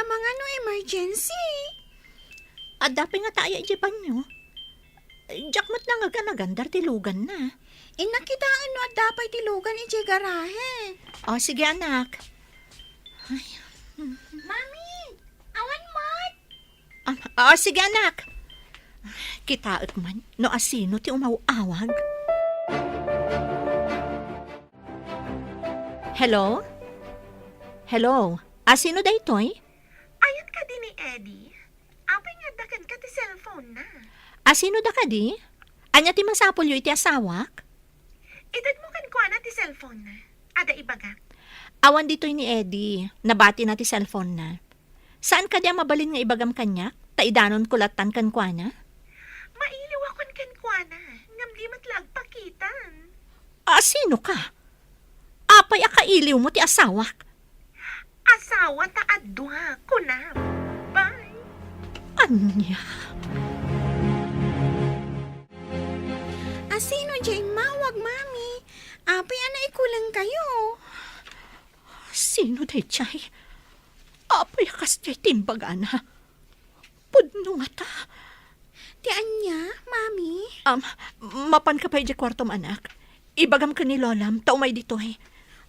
Ang mga emergency.
Ada pa nga tayo iti banyo. Jakmat na nga ganagandar tilugan na.
Inakitaan no at dapat tilugan iti garahe.
O, sige, anak.
Mami, awan mat.
O, sige, anak. Kitaot man, no asino ti umawawag. Hello? Hello? Asino daytoy?
Ayat ka din ni Eddie. Apay nga dakan ka ti cellphone na.
Asino da ka di? Anya ti masapol yu iti asawak?
Edad mo kan kuha na ti cellphone na. Ada ibaga.
Awan ditoy ni Eddie. Nabati na ti cellphone na. Saan ka di mabalin nga ibagam kanya? Taidanon kulatan kan kwa na?
Mailiwakon kan kuha na. Ngam di matlag pakitan.
Asino ka? Apay akailiw mo ti asawak?
Asawa ta adwa. Kunam. Bye.
Anya?
Asino dyan mawag, Mami? Apay ana ikulang kayo.
Sino day chay? Apay akas chay timbaga na. Pudno nga ta.
Ti anya, Mami?
Mapan ka pa iti kwartom, anak. Ibagam ka ni Lolam, taumay dito eh.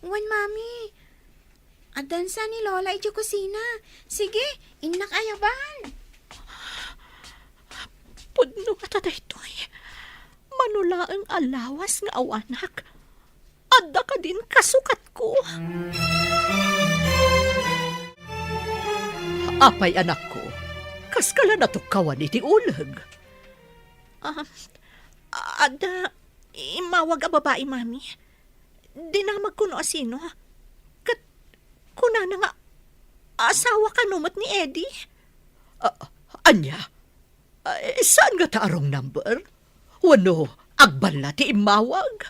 Wan, Mami. Adan sa ni Lola iti kusina. Sige, inak ayaban.
Pudno nga ta dito eh. Manula ang alawas nga awanak. Adda ka din kasukat ko.
Apay anak ko, kaskala na tukawan iti ulag.
Adda, imawag a babae, Mami. Dinamag ko no asino. Kat, kuna na nga, asawa ka numot ni Eddie.
Anya, saan nga taarong number? Wano, agbala ti imawag?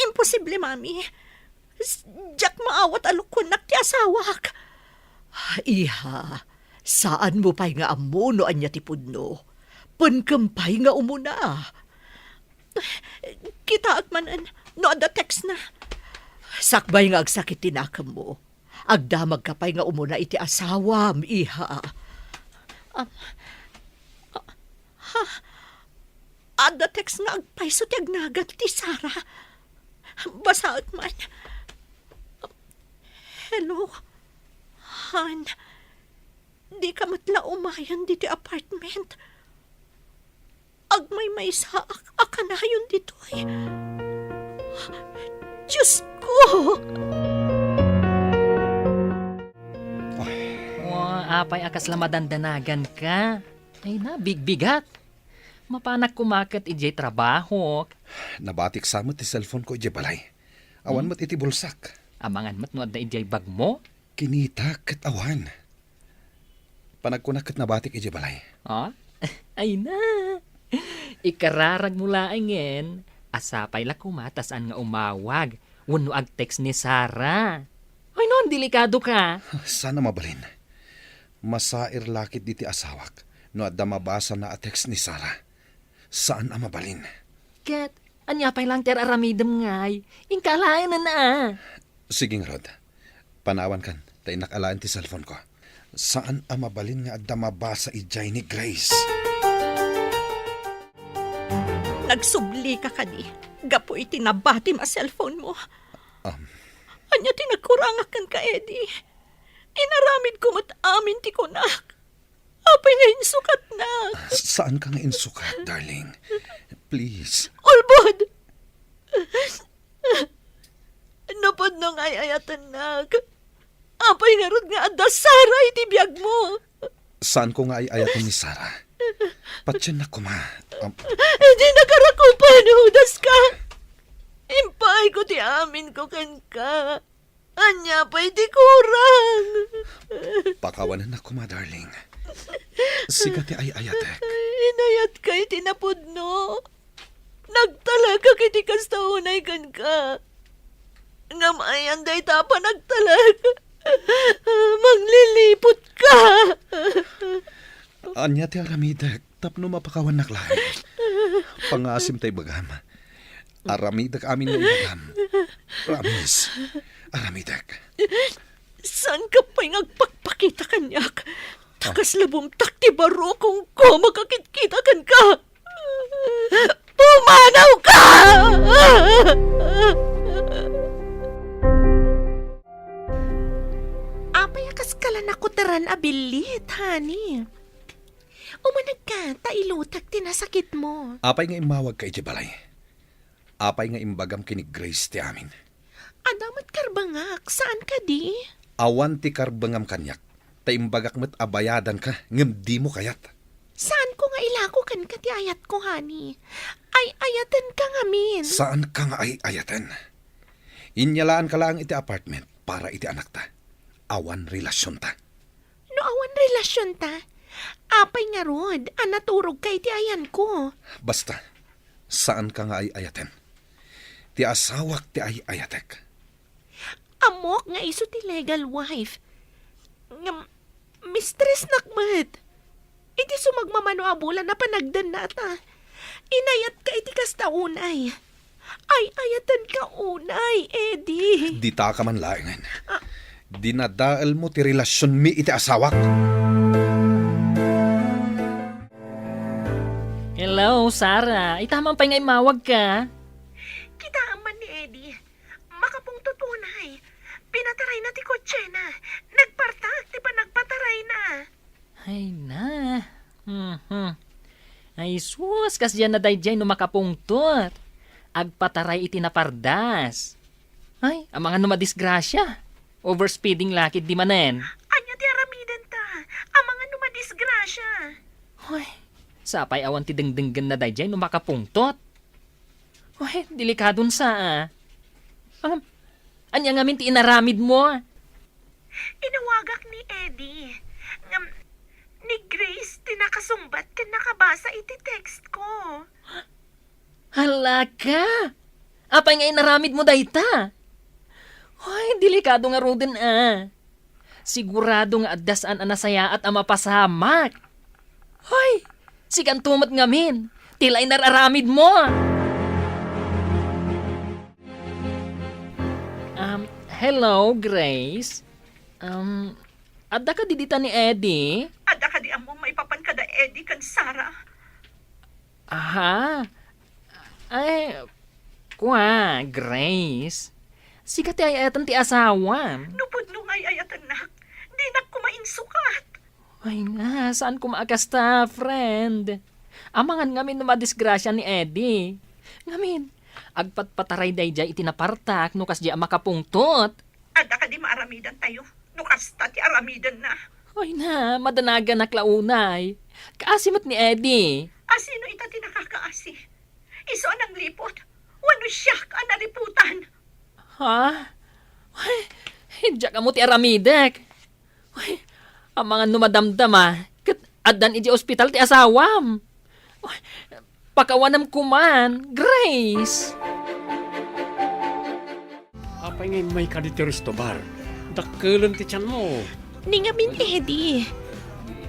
Imposible, Mami. Jack maawat alukunak ti asawak.
Iha, saan mo pa'y nga amuno anya ti pudno? Pankampay nga umuna.
Kita at manan, no ada text na.
Sakbay nga agsakit tinakam mo. Agdamag ka pa'y nga umuna iti asawam, iha.
Adda text nga agpayso ti agnagan ti Sara. Basaot man. Hello, Han. Di ka matla umayan di ti apartment. Agmay sa akanayon dito ay. Diyos ko!
Apay akas lamadandanagan ka. Ay na, bigbigat. Mapanak kumakat ijay trabaho.
Nabatik sa mo ti cellphone ko, ije balay. Awan mo't iti bulsak.
Amangan mat no adda ijay bag mo.
Kinita kat awan. Panagkunakat nabatik ije balay.
Ah? Ay na. Ikararag mula angin. Asapay la kumatasan nga umawag. Wano ag text ni Sara. Ay non, delikado ka.
Sana mabalin. Masair lakit diti asawak. No adda mabasa na a text ni Sara. Saan ang mabalin?
Kat, anya pay lang ter aramidem ngay. Ingkalayan na.
Siging Rod. Panawan kan. Tay nakalaan ti cellphone ko. Saan ang mabalin nga adda mabasa ijay ni Grace?
Nagsubli ka kadi. Gapo iti nabati ma cellphone mo.
Um,
Anya tinagkurangakan ka, Eddie. Inaramid ko mat amin ti kunak. Apay nga insukat na.
Saan ka nga insukat, darling? Please.
Ulbod! Napod nang ayayatan nag. Apay nga rod nga adda Sara iti biyag mo.
Saan ko nga ay ayatan ni Sara? Patyan na kuma.
Hindi nakarakupan, hudas ka. Impay ko ti amin ko kan ka. Anya pa'y di kurang.
Pakawanan na kuma, darling. Siga ti ay ayatek.
Inayat kay tinapod no. Nagtalaga kiti kastaunay kan ka. Ngamayan day tapa nagtalaga. Manglilipot ka.
Anya ti aramidek. Tapno mapakawan naklahay. Pangasim tay bagam. Aramidek amin ng bagam. Promise. Aramidek.
San ka pa'y ngagpagpakita kanyak? Takas labong takti baro kung ko makakit-kita kan ka. Pumanaw ka!
Apay akas kalan ako taran abilit, honey. Umanag ka, tailutag tinasakit mo.
Apay nga imawag ka iti balay. Apay nga imbagam kini Grace ti amin.
Adamat karbangak, saan ka di?
Awan ti karbangam kanyak. Ta imbagak met abayadan ka. Ngem di mo kayat.
Saan ko nga ilako kan ka ti ayat ko, honey? Ay ayatan ka nga min.
Saan ka nga ay ayatan? Inyalaan ka lang iti apartment para iti anak ta. Awan relasyon ta.
No awan relasyon ta. Apay nga rod, anaturog kay ti ayan ko.
Basta, saan ka nga ay ayaten? Ti asawak ti ay ayatek.
Amok nga iso ti legal wife. Nga, mistress nakmat. Iti sumagmamano abulan na panagdan na ta. Inayat ka iti kastaunay. Ay ayatan ka unay, Eddie.
Di ta ka man laingan. Dinadaal mo ti relasyon mi iti asawak.
Hello, Sara. Itamang pa nga imawag ka.
Kita man ni Eddie. Makapong tutunay. Pinataray na ti kotse na. Nagpartak, di pa nagpataray na.
Ay na. Ay sus, kas dyan na dayjay no makapungtot. Agpataray iti napardas. Ay, ang mga numadisgrasya. Overspeeding lakit di manen.
Anya ti aramiden ta. Ang mga numadisgrasya.
Hoy, sapay awan ti dengdenggan na dayjay no makapungtot. Hoy, delikadon sa anya ngamin ti inaramid mo.
Inawagak ni Eddie. Ni Grace, tinakasumbat ka nakabasa iti text ko.
Hala ka! Apay nga inaramid mo dayta. Hoy, delikado nga roden Sigurado nga addasaan anasaya at amapasamak. Hoy, sigan tumat ngamin. Tilay nararamid mo. Hello, Grace. Adda ka didita ni Eddie?
Ada ka di amo maipapan ka da Eddie kan Sara.
Aha. Ay, kuha, Grace. Sikat ay ayatan ti asawa.
Nupudlo ngay ayat anak. Di na kumain sukat.
Ay nga, saan ko maakasta, friend? Amangan ngamin na madisgrasya ni Eddie. Ngamin, agpatpataray day jay itinapartak no kas di makapungtot.
Ada ka di maaramidan tayo. Nukasta ti aramidan na.
Ay na, madanaga na klaunay. Kaasimat ni Eddie.
Asino ita ti nakakaasi? Iso anang lipot. Wano siyak ang naliputan.
Ha? Ay, hindi ka mo ti aramidek. Ay, ang mga numadamdam kat adan iji ospital ti asawam. Ay, pakawanam kuman, Grace.
Apa ngay may kaditeris to bar? Dakkelan ti tiyan mo.
Ningamin, Eddie.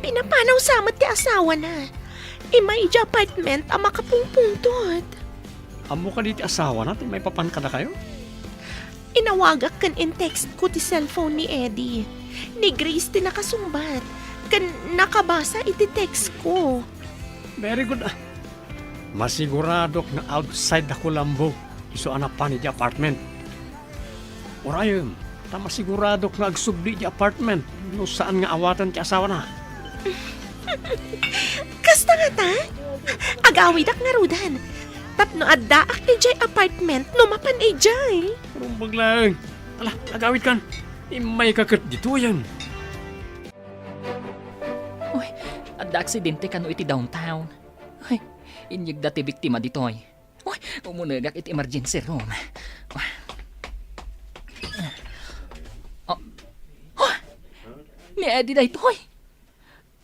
Pinapanaw samat ti asawa na. Imay di apartment ang makapungpungtot.
Amo ka di ti asawa natin, may papan ka na kayo?
Inawagak kan in text ko ti cellphone ni Eddie. Ni Grace ti nakasumbat. Kan nakabasa iti text ko.
Very good. Masiguradok na outside na kulambo. Iso anak pa ni di apartment. Orayom, ta masiguradok na agsubli di apartment. No saan nga awatan ti asawa na.
Kasta nga ta? Agawidak nga rudan. Tapno addaak ti jay apartment numapan jay.
Rumbag lang. Ala, agawit kan. May kakit dito yan.
Uy, adda aksidente kano iti downtown. Uy, inyag dati biktima ditoy. Uy, umunagak iti emergency room. Oh, oh, ni Eddie da itoy.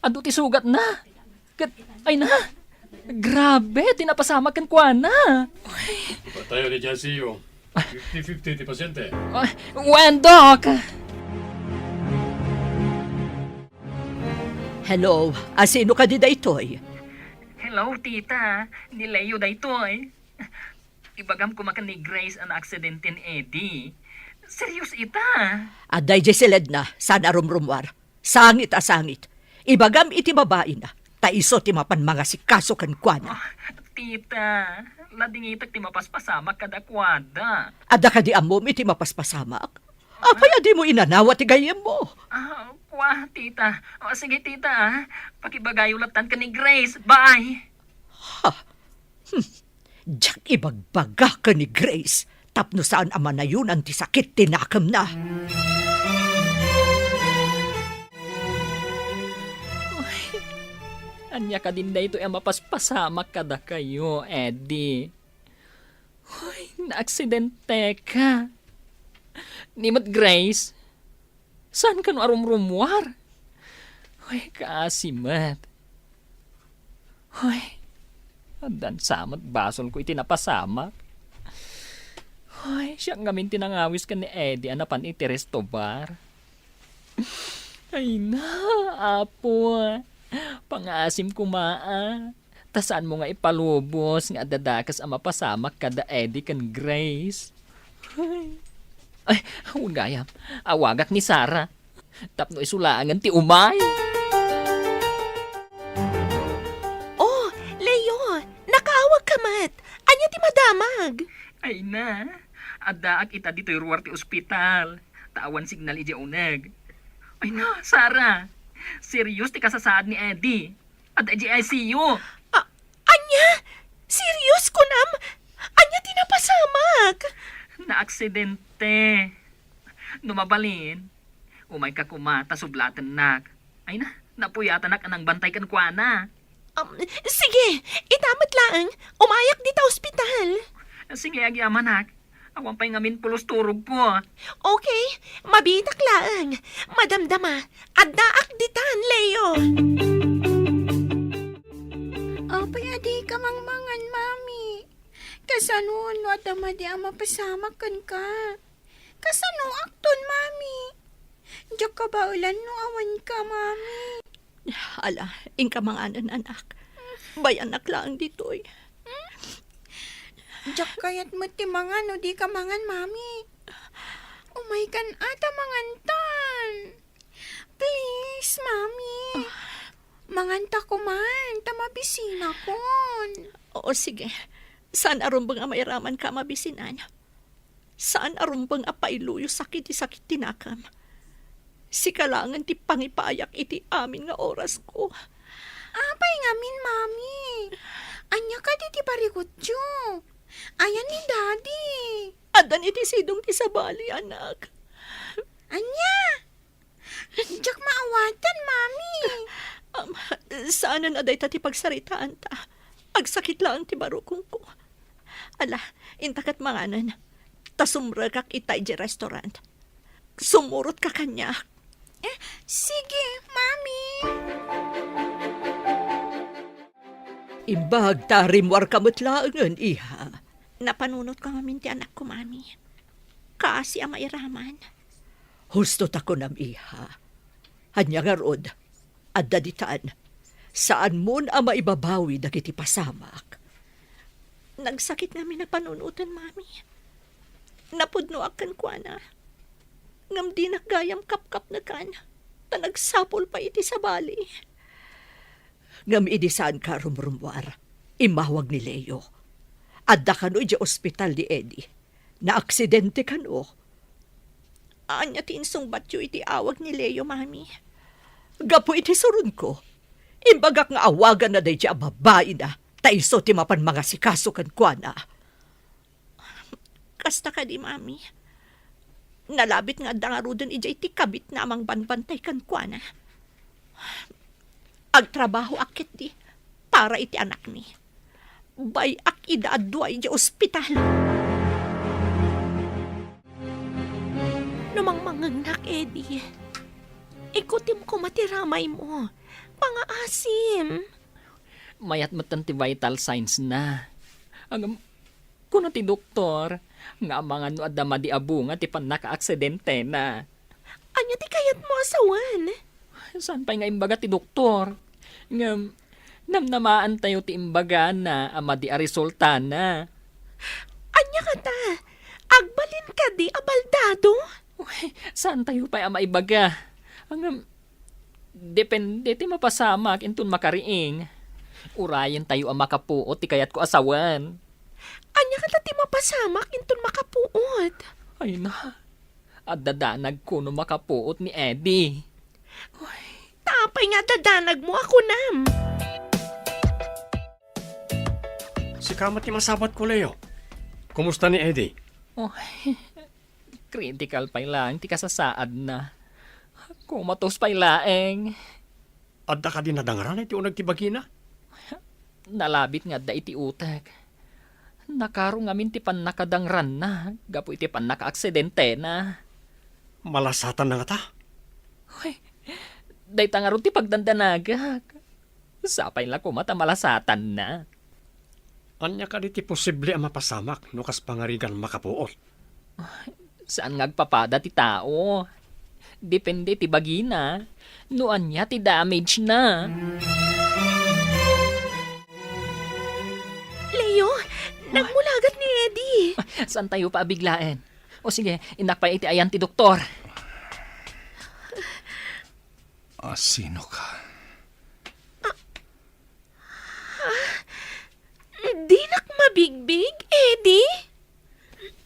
Ado ti sugat na. Kat, ay na. Grabe, tinapasama kan kwa na.
Tayo ni Jasiyo. 50-50 ti pasyente.
Ay, Wendok!
Hello, asino ka di daytoy?
Hello, tita. Nilayo da itoy. Ibagam kumakan ni Grace ang aksidente ni Eddie. Serious ita.
Aday di silid na, sana rumrumwar. Sangit a sangit. Ibagam iti babae na. Taiso ti mapan mga sikaso kan kuana.
Tita, lading itak ti mapaspasamak kada kwada.
Ada ka di amom iti mapaspasamak. Apay adi mo inanawa ti gayem mo.
Kwa, tita. O, sige, tita. Pakibagayulatan ka ni Grace. Bye.
Diyak ibagbaga ka ni Grace. Tapno saan ama na yun ang ti sakit tinakam na.
Anya ka din da ito ang mapaspasamak kada kayo, Eddie. Hoy, naaksidente ka. Nimot Grace, saan ka no arumrumwar? Hoy, kaasimat. Hoy, adan samat basol ko itinapasamak. Hoy, siya ngamin tinangawis ka ni Eddie anapan iti resto bar. Ay na, apo. Pangasim kumaa. Tasaan mo nga ipalubos nga dadakas ang mapasamak kada Eddie kan Grace. Ay, gayam. Awagak ni Sarah. Tapno isulangan ti umay.
Oh, Leo, nakaawag ka mat. Anya ti madamag.
Ay na, adaak ita dito ruwar ti ospital. Tawan signal iti uneg. Ay na, Sarah. Serious ti kasasaad ni Eddie. At ICU.
Anya? Serious ko nam? Anya ti napasamak?
Naaksidente. Numabalin. Umay ka kumata sublatan nak. Ay na, napuyatan nak anang bantay kan kuana.
Sige, itamat lang. Umayak dito ospital.
Sige, agyaman nak. Awan pa'y ngamin pulos turog ko.
Okay, mabitak lang. Madamdama, addaak ditan, Leo.
Apay adi ka mangmangan, mami. Kasano no adama di ang mapasamakan ka. Kasano akton, mami. Diyak ka ba ulan no awan ka, mami.
Ala, ingka mga anak. Bayanak lang ditoy.
Diyak kayat mo ti mangan no di ka mangan, mami. Umay kan ata mangantan. Please, mami. Manganta ko man, tamabisina kon.
Oo, sige. Saan arumbang amairaman ka mabisinan? Saan arumbang apailuyo sakit tinakam? Si kalangan ti pangipayak iti amin nga oras ko.
Apay ngamin, mami. Anya ka di ti parikutyo. Ayan ni daddy.
Adan iti sidong ti sabali, anak.
Anya? Diyak maawatan, mami.
Saanan aday ta ti pagsaritaan ta? Agsakit lang ti barukong ko. Ala, intakat manganan. Tasumra kak itay di restaurant. Sumurot ka kanya.
Sige, mami.
Imbag tarimwar kamutlaangan, iha.
Napanunot ka mamin ti anak ko, mami. Kasi ang mairaman.
Husto ta ko nam, iha. Hanya nga rod, at daditaan, saan mo na maibabawi dagiti pasamak?
Nagsakit namin na panunutan, mami. Napudno akan kwa na. Ngam di nakgayam kap-kap na kan. Ta nagsapol pa iti sa bali.
Ngam idisaan ka rumrumwar, imawag ni Leo. Adda kano di ospital di Eddie. Na aksidente kano.
Anya tinsong batyo iti awag ni Leo, mami.
Gapo iti surun ko. Imbagak nga awagan na day di babae na. Taiso ti mapan mga sikaso kan kwa na.
Kasta ka di, mami. Nalabit nga dangarudan ijay ti kabit na amang banbantay kan kwa na. Agtrabaho akit di para iti anak ni. Bay ak idaadway di ospital.
Namang mangangnak, Eddie. Ikutim ko matiramay mo. Pangaasim.
Mayat matan ti vital signs na. Ang kuno ti doktor, nga mga no adama di abunga ti pan naka-aksidente na.
Anya ti kayat mo asawan?
Saan pa nga imbaga ti doktor? Nga, namnamaan tayo ti imbaga na ama di a resulta na.
Anya ka ta? Agbalin ka di abaldado?
Uy, saan tayo pa ama ibaga? Ang, depende ti mapasamak intun makariing. Urayan tayo ang makapuot ti kayat ko asawan.
Anya ka ta ti mapasamak inton makapuot?
Ay na, at dadanag ko no makapuot ni Eddie.
Tapay nga dadanag mo ako nam.
Si kamat ni masabat ko, Leo. Kumusta ni Eddie?
Oh, critical pa lang, ti kasasaad na. Kumatos pa laeng.
Adda ka din nadangaran iti unag tibagi na?
Nalabit nga da iti utek. Nakaro ngamin ti pan nakadangran na. Gapo iti pan naka-aksidente na.
Malasatan na nga ta.
Uy, day tangaron ti pagdandanagak. Sapay lang kumata malasatan na.
Anya ka di ti posible ang mapasamak no kas pangarigan makapuot.
Saan ngagpapada ti tao? Depende ti bagina. Noan niya ti damage na.
Leo, nagmulagat ni Eddie.
Saan tayo pa biglaen? O sige, inakpay iti ayan ti doktor.
Sino ka?
Di nak mabigbig, Eddie?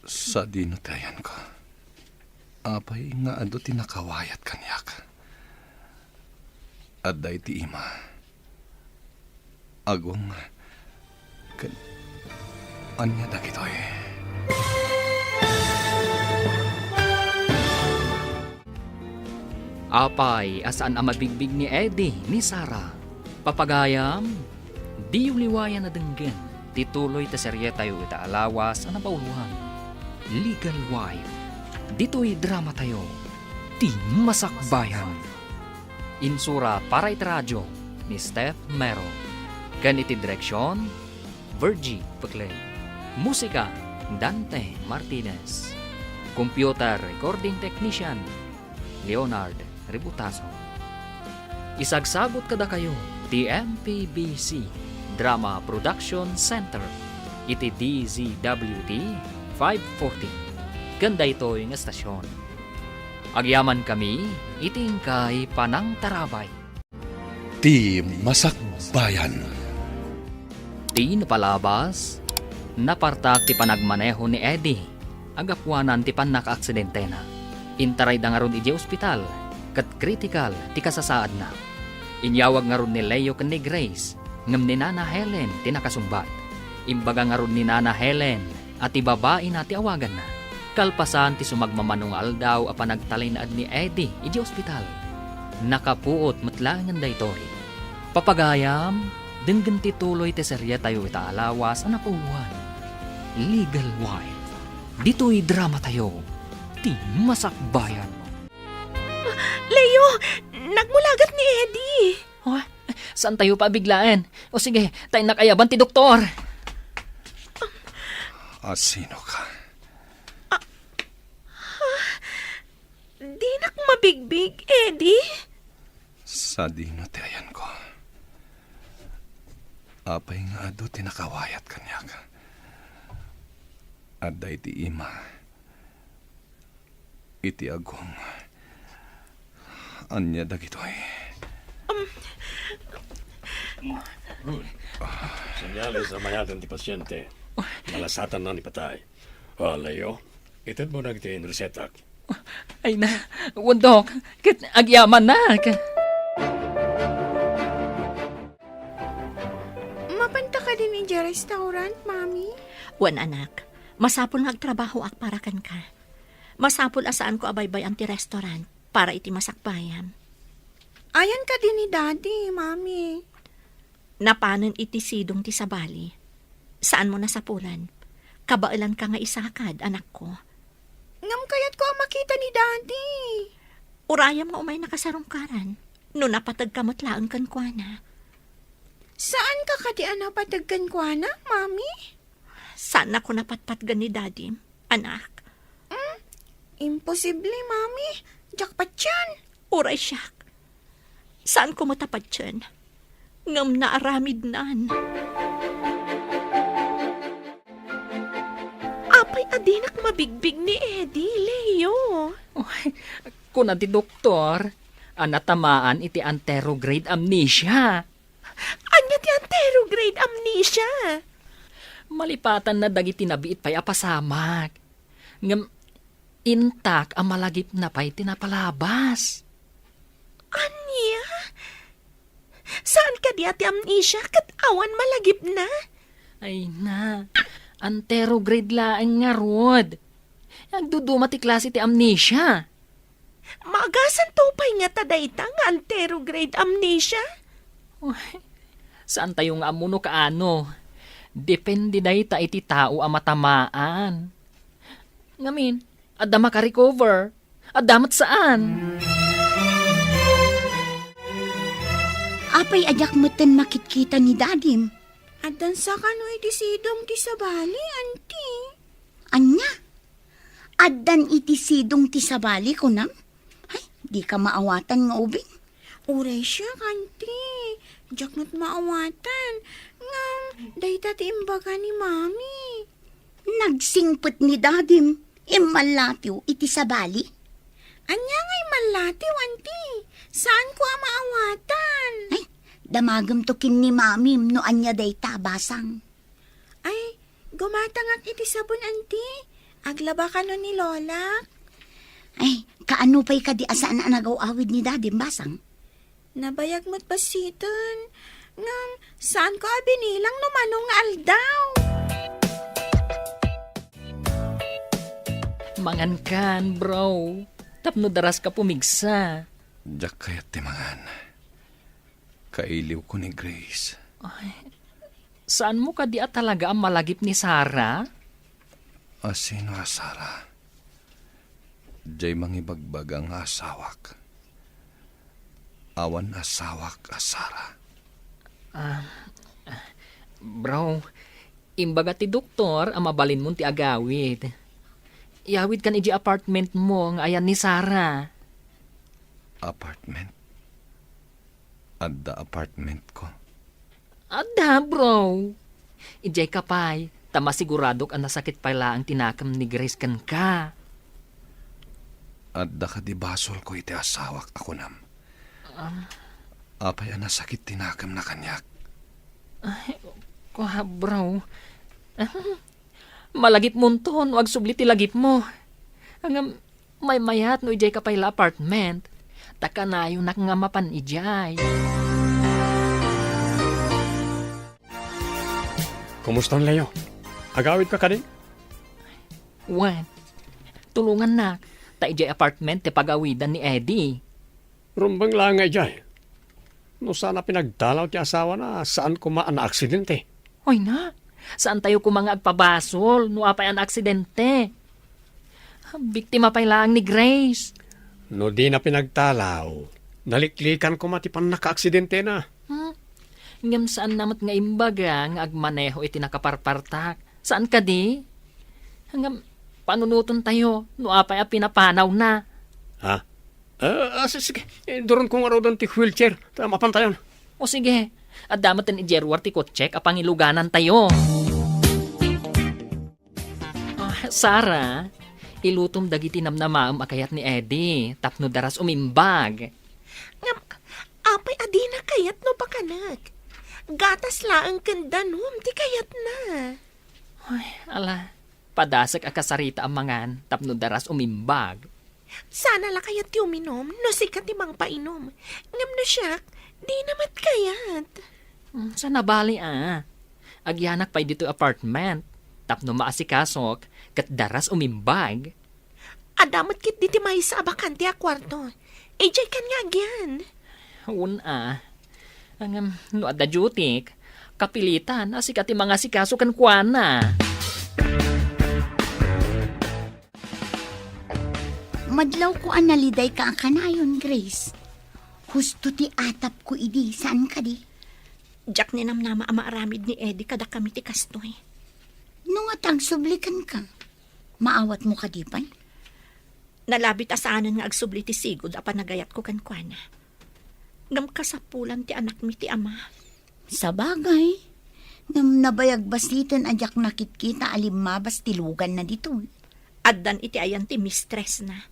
Sa dinutayan ko. Apay nga ado tinakawayat kanyak. Adday ti ima. Agwang kan anya dagitoy.
Apay, asaan ang mabigbig ni Eddie, ni Sarah. Papagayam, di uliwayan na denggen. Tituloy ta serye tayo ita alawas ang napauluhan. Legal Wife. Dito'y drama tayo. Ti Masakbayan. Insura para iti radyo ni Steph Mero. Ganiti direksyon, Virgie Peclay. Musika, Dante Martinez. Computer Recording Technician, Leonard Ributaso. Isagsagot kada kayo, TMPBC Drama Production Center, iti DZWT 540. Ganda ito'y nga estasyon. Agyaman kami, iting kay Panang Tarabay.
Ti Masakbayan.
Ti napalabas, napartak ti panagmaneho ni Eddie. Agapwanan ti pan naka-aksidente na. Intaray da nga ron iti ospital, kat critical ti kasasaad na. Inyawag nga ron ni Leo ken ni Grace, ngam ni Nana Helen ti nakasumbat. Imbaga nga ron ni Nana Helen at ti babae na ti awagan na. Kalpasan ti sumagmamanungal daw a panagtalay na ni Eddie iti ospital. Nakapuot matlangan daytoy. Papagayam, denggan ti tuloy ti serye tayo itaalawas a napuwan. Legal Wife. Dito'y drama tayo. Ti masakbayan.
Leo, nagmulagat ni Eddie.
Oh, saan tayo pabiglaan? O sige, tayo nakayaban ti doktor.
Sino ka?
Di nak mabigbig, Eddie.
Sa dino tirayan ko. Apay nga do tinakawayat kanya ka. Aday ti ima. Iti agong. Anya dagitoy.
Senyales na mayatan ti pasyente. Malasatan na ni patay. Leo, itad mo na kitin resetak.
Ay na, wundok, kit agyaman na.
Mapanta ka din in restaurant, Mami?
Wan anak, masapul nga agtrabaho ak para kan ka. Masapul asaan ko abaybay ang ti restaurant para iti masakbayan.
Ayan ka din ni Daddy, Mami.
Napanan iti sidong ti sabali. Saan mo nasapulan? Kabailan ka nga isakad, anak ko.
Ngam kaya't ko ang makita ni Daddy.
Urayam nga umay nakasarungkaran. No napatag kamatlaan kan kwa na.
Saan ka kadi napatagkan ko na, Mami?
Saan ako napatpatgan ni Daddy, anak?
Imposible, Mami. Jackpot yan.
Uray siyak. Saan ko matapat dyan? Ngam naaramid naan.
Apay adinak mabigbig ni Eddie, Leo.
Kung ti doktor, anatamaan iti anterograde amnesia.
Anya ti anterograde amnesia.
Malipatan na dagiti nabiit pa'y apasamak. Ngam, intak ang malagip na pa'y tinapalabas.
Anya? Saan ka di ati amnesia kat awan malagip na?
Ay na, anterograde laang nga rod. Nagduduma ti klase ti amnesia.
Maagasan tupay nga tadayta nga anterograde amnesia?
Saan tayo nga amuno kaano? Depende dahi ta iti tao ang matamaan. Ngamin, adda maka-recover. Adamat saan?
Apay ajak meten makitkita ni Dadim.
At dan sa kano iti sidong ti sabali, Auntie.
Anya? Addan iti sidong ti sabali ko nam? Ay, di ka maawatan nga ubing.
Uray siya, Auntie. Diyak na't maawatan. Ngam, dayta ti imbaga ni Mami.
Nagsingpet ni Dadim. Imalatiw iti sabali.
Anya nga'y malatiw, Auntie. Saan ko ang maawatan?
Ay, damagam to kin ni Mami no anya dayta basang.
Ay, gumatangak iti sabon, Auntie. Aglaba ka no ni Lola.
Ay, kaano pa'y kadi asaan na nagaw-awid ni Dadim basang?
Nabayag mo't pasiton. Ngam, saan ko abinilang no manong aldaw?
Mangan kan, bro. Tapno daras ka pumigsa.
Diyak kayat timangan. Kailiw ko ni Grace.
Saan mo ka di at talaga ang malagip ni Sarah?
Sino asara? Diyay mangibagbag ang asawak. Awan asawak asara.
Bro, imbaga ti doktor ang mabalin mo ti agawid. Iawid kan iji apartment mo nga ayan ni Sarah.
Apartment? Adda apartment ko.
Ada, bro. Ijay kapay, tama siguradok ang nasakit pala ang tinakam ni Grace kan ka.
Adda ka di basol ko iti asawak ako nam. Apay ang nasakit tinakam na kanyak.
Kuha, bro. Malagip mo ton, wag subli ti lagip mo. Ang may mayat no ijay ka pala apartment. Taka na yung nakangamapan ijay.
Kumusta ang Leo? Agawid ka din?
Wan, tulungan na. Ta ijay apartment ti pagawidan ni Eddie.
Rumbang lang nga jay. No sana pinagdalaw ti asawa na saan kumaan na aksidente.
Hoy na, saan tayo kumanga agpabasol no apay ang aksidente? Biktima pa lang ni Grace.
No di na pinagdalaw. Naliklikan ko matipan naka-aksidente na.
Ngam saan namat nga imbaga nga agmaneho iti nakaparpartak. Saan ka di? Hanggang panunuton tayo no apay a pinapanaw na.
Ha? Sige. Doon kong araw doon ti wheelchair. Tama pan tayo.
O sige, at damatin i Jerwar ti kotsek apang iluganan tayo. Sara, ilutom dagiti namnamaam akayat ni Eddie, tapno daras umimbag.
Ngam, apay adina kayat no pakanak. Gatas laang kanda num, di kayat na.
Ay, ala, padasak akasarita ang mangan, tapno daras umimbag.
Sana la kayat ti uminom, no sikat ti mang painom. Ngam no siyak, di namat kayat.
Sa nabali agyanak pa'y dito apartment, tapno maasikasok, kat daras umimbag.
Adamot kit di ti may sa abakan ti akwarto. Ejay kan nga agyan.
Ang no adda jutik, kapilitan, asikat ti mga sikaso kan kuana.
Madlaw ko analiday ka ang kanayon, Grace. Husto ti atap ko idi, saan ka di?
Jack ni namnama ama aramid ni Eddie kada kami ti kastoy.
Nung atang sublikan ka, maawat mo ka di pa'y?
Nalabit asanan nga agsubli ti sigod apan nagayat ko kan kuana. Ngam kasapulan ti anak mi ti ama.
Sa bagay, ngam nabayag basitan ajak nakit-kita alimabas tilugan na dito.
Addan iti ayan ti mistress na.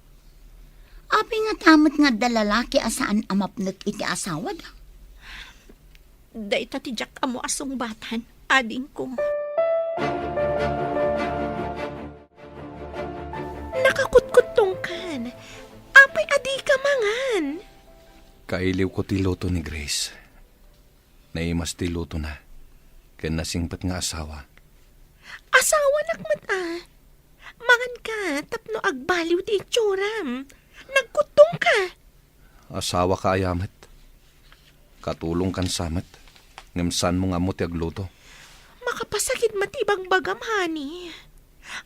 Api nga tamot nga dalalaki asaan amapnag iti asawa da.
Da ita ti Jack amo asong batan, ading ko.
Nakakutkutong kan. Apay adi ka mangan.
Kailiw ko ti luto ni Grace. Naimas ti luto na. Kaya nasingpat nga asawa.
Asawa nakmat Mangan ka, tapno agbaliw ti itsuram. Nagkutong ka.
Asawa ka ayamat. Katulong kan samat. Ngamsan mo nga mo ti agluto.
Makapasakit matibang bagam, honey.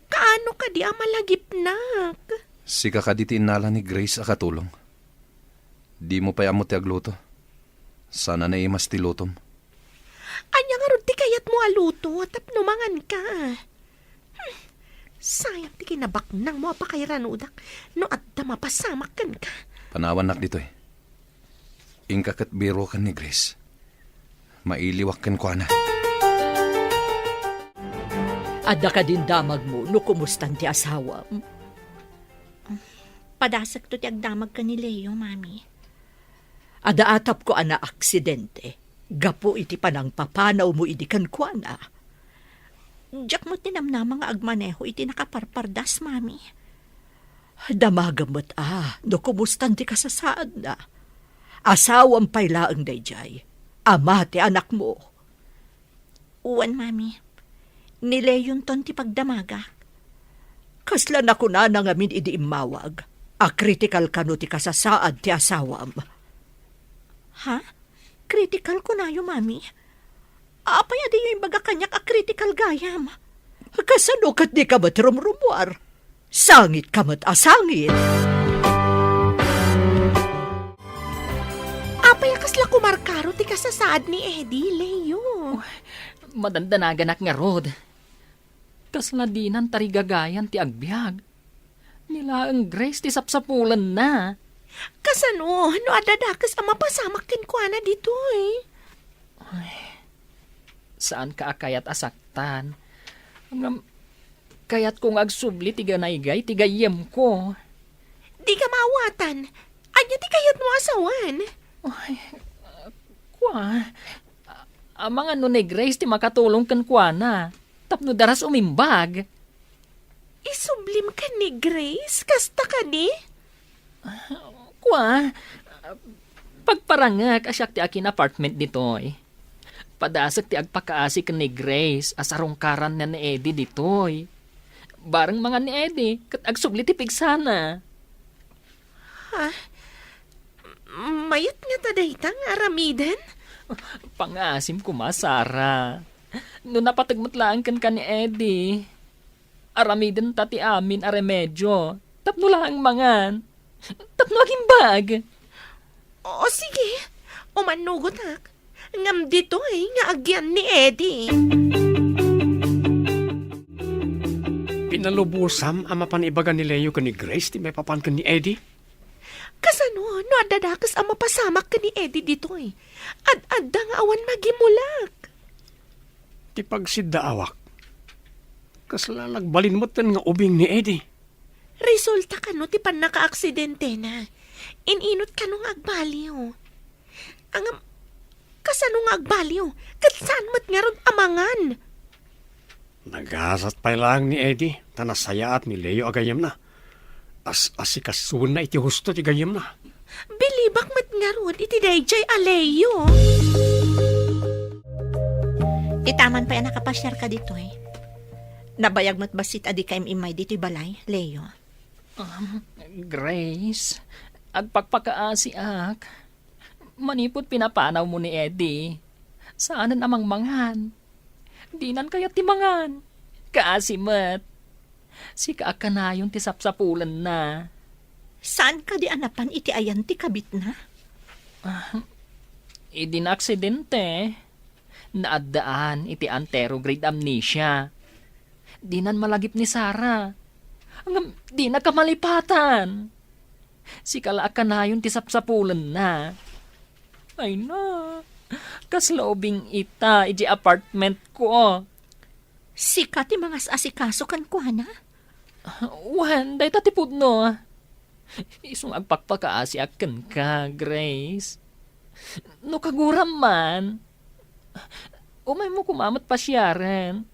Kaano ka di amalagipnak?
Sika ka di ti inala ni Grace a katulong. Di mo pa mo ti agluto. Sana naimas ti lutom.
Anya nga ron ti kayat mo aluto, tapno mangan ka. Sayang ti kinabaknang mo pa kay ranudak, no at damapasamakan ka.
Panawan nak dito Ingka kat biro kan ni Grace. Mailiwak kan ko na.
Adda ka din damag mo, no kumustan ti asawa.
Padasak to ti agdamag ka ni Leo, mami.
Ada atap ko ana aksidente. Gapo iti panang papanaw mo idi kan kuana.
Jack mo tinamnama nga agmaneho iti nakaparpardas, mami.
Damagamot no kumustan ti kasasaad na. Asawang paylaang dayjay. Ama ti anak mo.
Uwan, mami. Ni Leon ton ti pagdamaga.
Kasla na ko na ngamin idi imawag. A critical kano ti kasasaad ti asawam.
Ha? Critical ko na yung mami. Apay adi yung baga kanyak a critical gayam.
Kasano kat di ka mat rumrumuar? Sangit ka mat asangit.
Apay akasla kumarkaro ti kasasaad ni Eddie, Leo.
Madandanagan nga rod. Kasladinan tarigagayan ti agbyag. Nila ang Grace ti sapsapulan na.
Kasano, no adadakas ang mapasamakin ko na dito
Saan ka akayat asaktan? Kayat kong agsubli ti ganaygay ti gayem ko.
Di ka maawatan. Anya ti kayat mo asawan.
Kwa, Amang ano ni Grace ti makatulong kan kuana. Tapno daras umimbag.
Isublim ka ni Grace? Kasta ka ni?
Kwa, pagparangak asyak ti akin apartment ditoy. Padasag ti agpakaasi kan ni Grace asarong karan na ni Eddie ditoy. Barang mga ni Eddie, kat agsubli ti pigsana.
Mayat nga tadaytang aramidan?
Pangasim ko masara. No napatagmatlaan kan ni Eddie. Aramiden tati amin a remedyo. Tapno lang mangan. Tapno aging bag.
O sige, umanugot ak. Ngam dito nga agyan ni Eddie.
Pinalubusam ang mapanibagan ni Leo ka ni Grace ti may papan ka ni Eddie.
Kasano, no adadakas ang mapasamak ka ni Eddie dito Ad-adda nga awan magimulak.
Ti pagsiddaawak. Kasla nagbalin mo nga ubing ni Eddie.
Resulta ka no, ti pan naka-aksidente na. Ininot ka nung agbaliw. Ang kasano nga agbaliw? Kat saan mo't nga ron amangan?
Nagasat pa lang ni Eddie. Tanasaya at ni Leo agayam na. Asikasun na iti husto ti gayam na.
Bilibak mat nga ron, iti dayjay aleyo.
Itaman pa yan nakapasyar ka dito Nabayag mo't basit adi kaim imay dito'y balay, Leo.
Grace, agpagpakaasi ak. Manipot pinapanaw mo ni Eddie. Saanan amang mangan? Dinan kaya timangan. Kaasi mat. Si kaakanayon ti sapsapulan na.
Saan ka di anapan iti ayan ti kabit na?
Idi na aksidente. Naaddaan iti anterograde amnesia. Dinan malagip ni Sarah. Di na kamalipatan. Si kalaakanayon ti sapsapulan na. Ay na. Kaslobing ita iti apartment ko.
Sika ti mga asikaso kan ko, na?
Wan, day tatipod no. Isong agpakpakaasi akan ka, Grace. No kaguram man. Umay mo kumamat pa siyaren.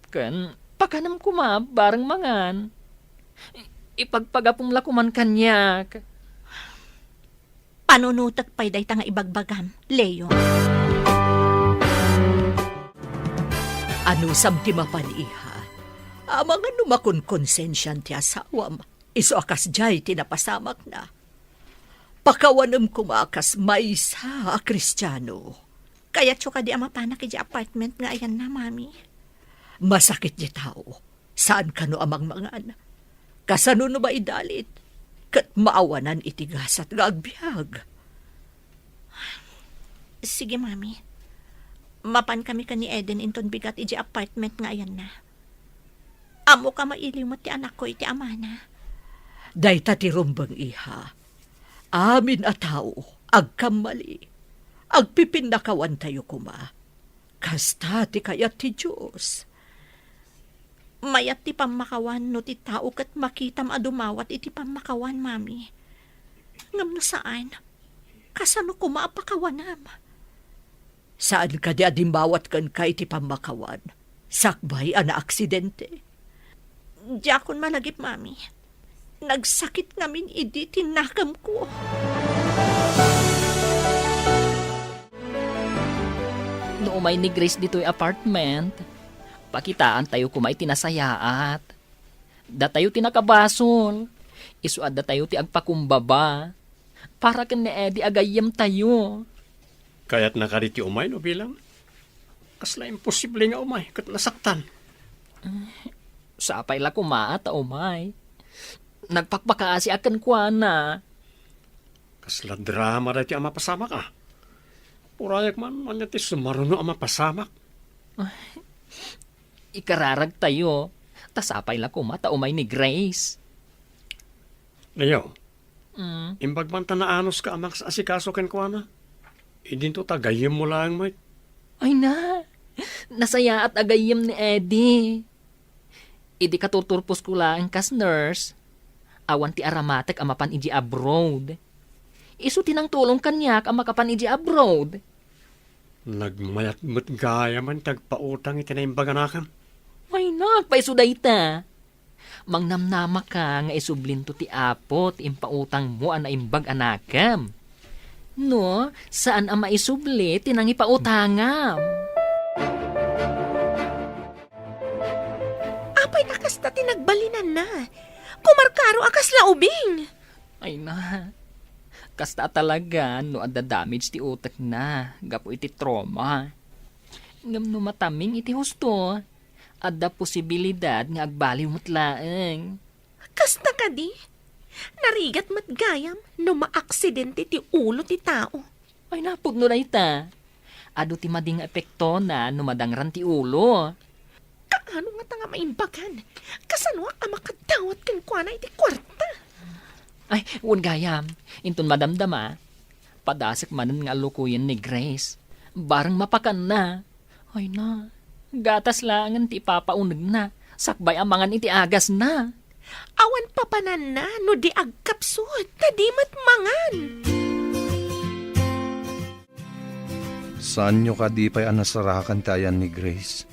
Kan, pakanam kuma, bareng mangan. Ipagpagapong lakuman kanyak.
Panunutak pa'y day nga ibagbagam, Leo.
Ano samti mapaniha? Amang ano makon konsensyan ti asawam. Iso akas jay tinapasamak na. Pakawanam kumakas maysa a Kristiyano.
Kaya tsuka di amapanak iti apartment nga ayan na, mami.
Masakit di tao. Saan ka no amang mangan? Kasano no ba idalit? Kat maawanan itigasat nga agbyag.
Sige, mami. Mapan kami ka ni Eden inton bigat iti apartment nga ayan na. Amo ka mailiw mo ti anak ko iti amana.
Dayta ti rumbang iha. Amin a tao, agkamali. Agpipindakawan tayo kuma. Kasta ti kayat ti Diyos.
Mayat ti pamakawan no ti tao kat makitam adumawat iti pamakawan, mami. Ngam no saan? Kasano kumaapakawanam?
Saan ka di adimbawat kan kay ti pamakawan? Sakbay ana aksidente.
Diyakon malagip, mami. Nagsakit ngamin idi tinakam ko.
No umay ni Grace dito'y apartment. Pakitaan tayo kumay tinasayaat. Da tayo tinakabasol. Isuad da tayo ti agpakumbaba. Para kan ni Eddie agayam tayo.
Kaya't nakariti umay no bilang. Kasla imposible nga umay kat nasaktan.
Sapay la kumaat umay. Nagpakpakaasi akan kuana.
Kasla drama dati ang mapasama ka. Purayak man ti sumaruno ang mapasamak.
Ikararag tayo. Tasapay la kumata umay ni Grace.
Leo, imbag man tanaanos ka amang sa asikaso ken kuana. Idin to tagayim mo lang mo.
Ay na. Nasaya at agayam ni Eddie. Idi katuturpos ko lang kas nurse. Awan ti aramatek amapan iji abroad. Isu tinang tulong kanyak ang makapan iji abroad.
Nagmayat mo't gaya man tagpautang itinaimbagan
Ay nak, paisuday ta. Mangnamnama ka nga isublinto ti apo ti impautang mo ana imbag anakam. No, saan ang maisubli tinang ipautangam?
Apay akas na tinagbalinan na. Kumarkaro akas laubing.
Ay na, kasta talaga no adda damage ti utak na, gapo iti trauma. Ngam no mataming iti husto, adda posibilidad nga agbaliw mutlaeng.
Kasta ka di. Narigat matgayam no maaksidente ti ulo ti tao.
Ay napudno na ita. Ado ti mading epekto na no madangran ti ulo.
Kaano nga ta nga maimbagan? Kasanwa ka makadawat ken kuana iti kwarta.
Ay, un gayam, inton madamdama, padasik manan nga alukuyan ni Grace. Barang mapakan na. Ay na, gatas langan ti papaunag na. Sakbay amangan iti agas na.
Awan papanan na no di agkapsot. Tadimat mangan.
Saan nyo ka di pa'y anasarakan tayan ni Grace?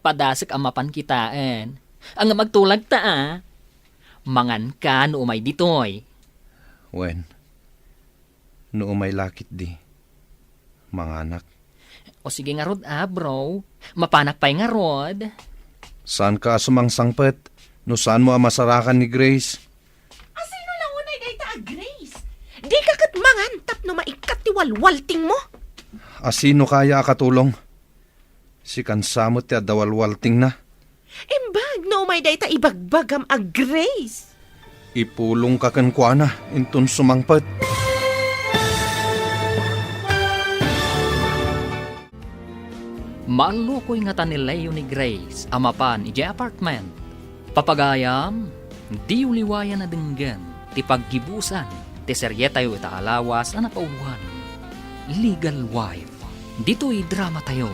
Padasik amapan kitaan. Ang magtulag ta mangan ka no umay ditoy.
Wen, no umay lakit di. Mga anak,
O sige nga rod bro. Mapanak pa'y nga rod.
saan ka sumangsangpet? No saan mo ang masarakan ni Grace?
Asino lang unay dayta a Grace? Di ka kat mangan tap no maikat ti walwalting mo.
Asino kaya akatulong? Si kansamot ti adawalwalting na.
Imbag no may dayta ibagbagam a Grace.
Ipulong ka kankwana, inton sumangpet.
Malukoy nga tanilayo ni Grace, amapan iti apartment. Papagayam, di uliwayan na denggan, ti paggibusan, ti seryetayo ita alawas na napauwan. Legal wife, dito'y drama tayo,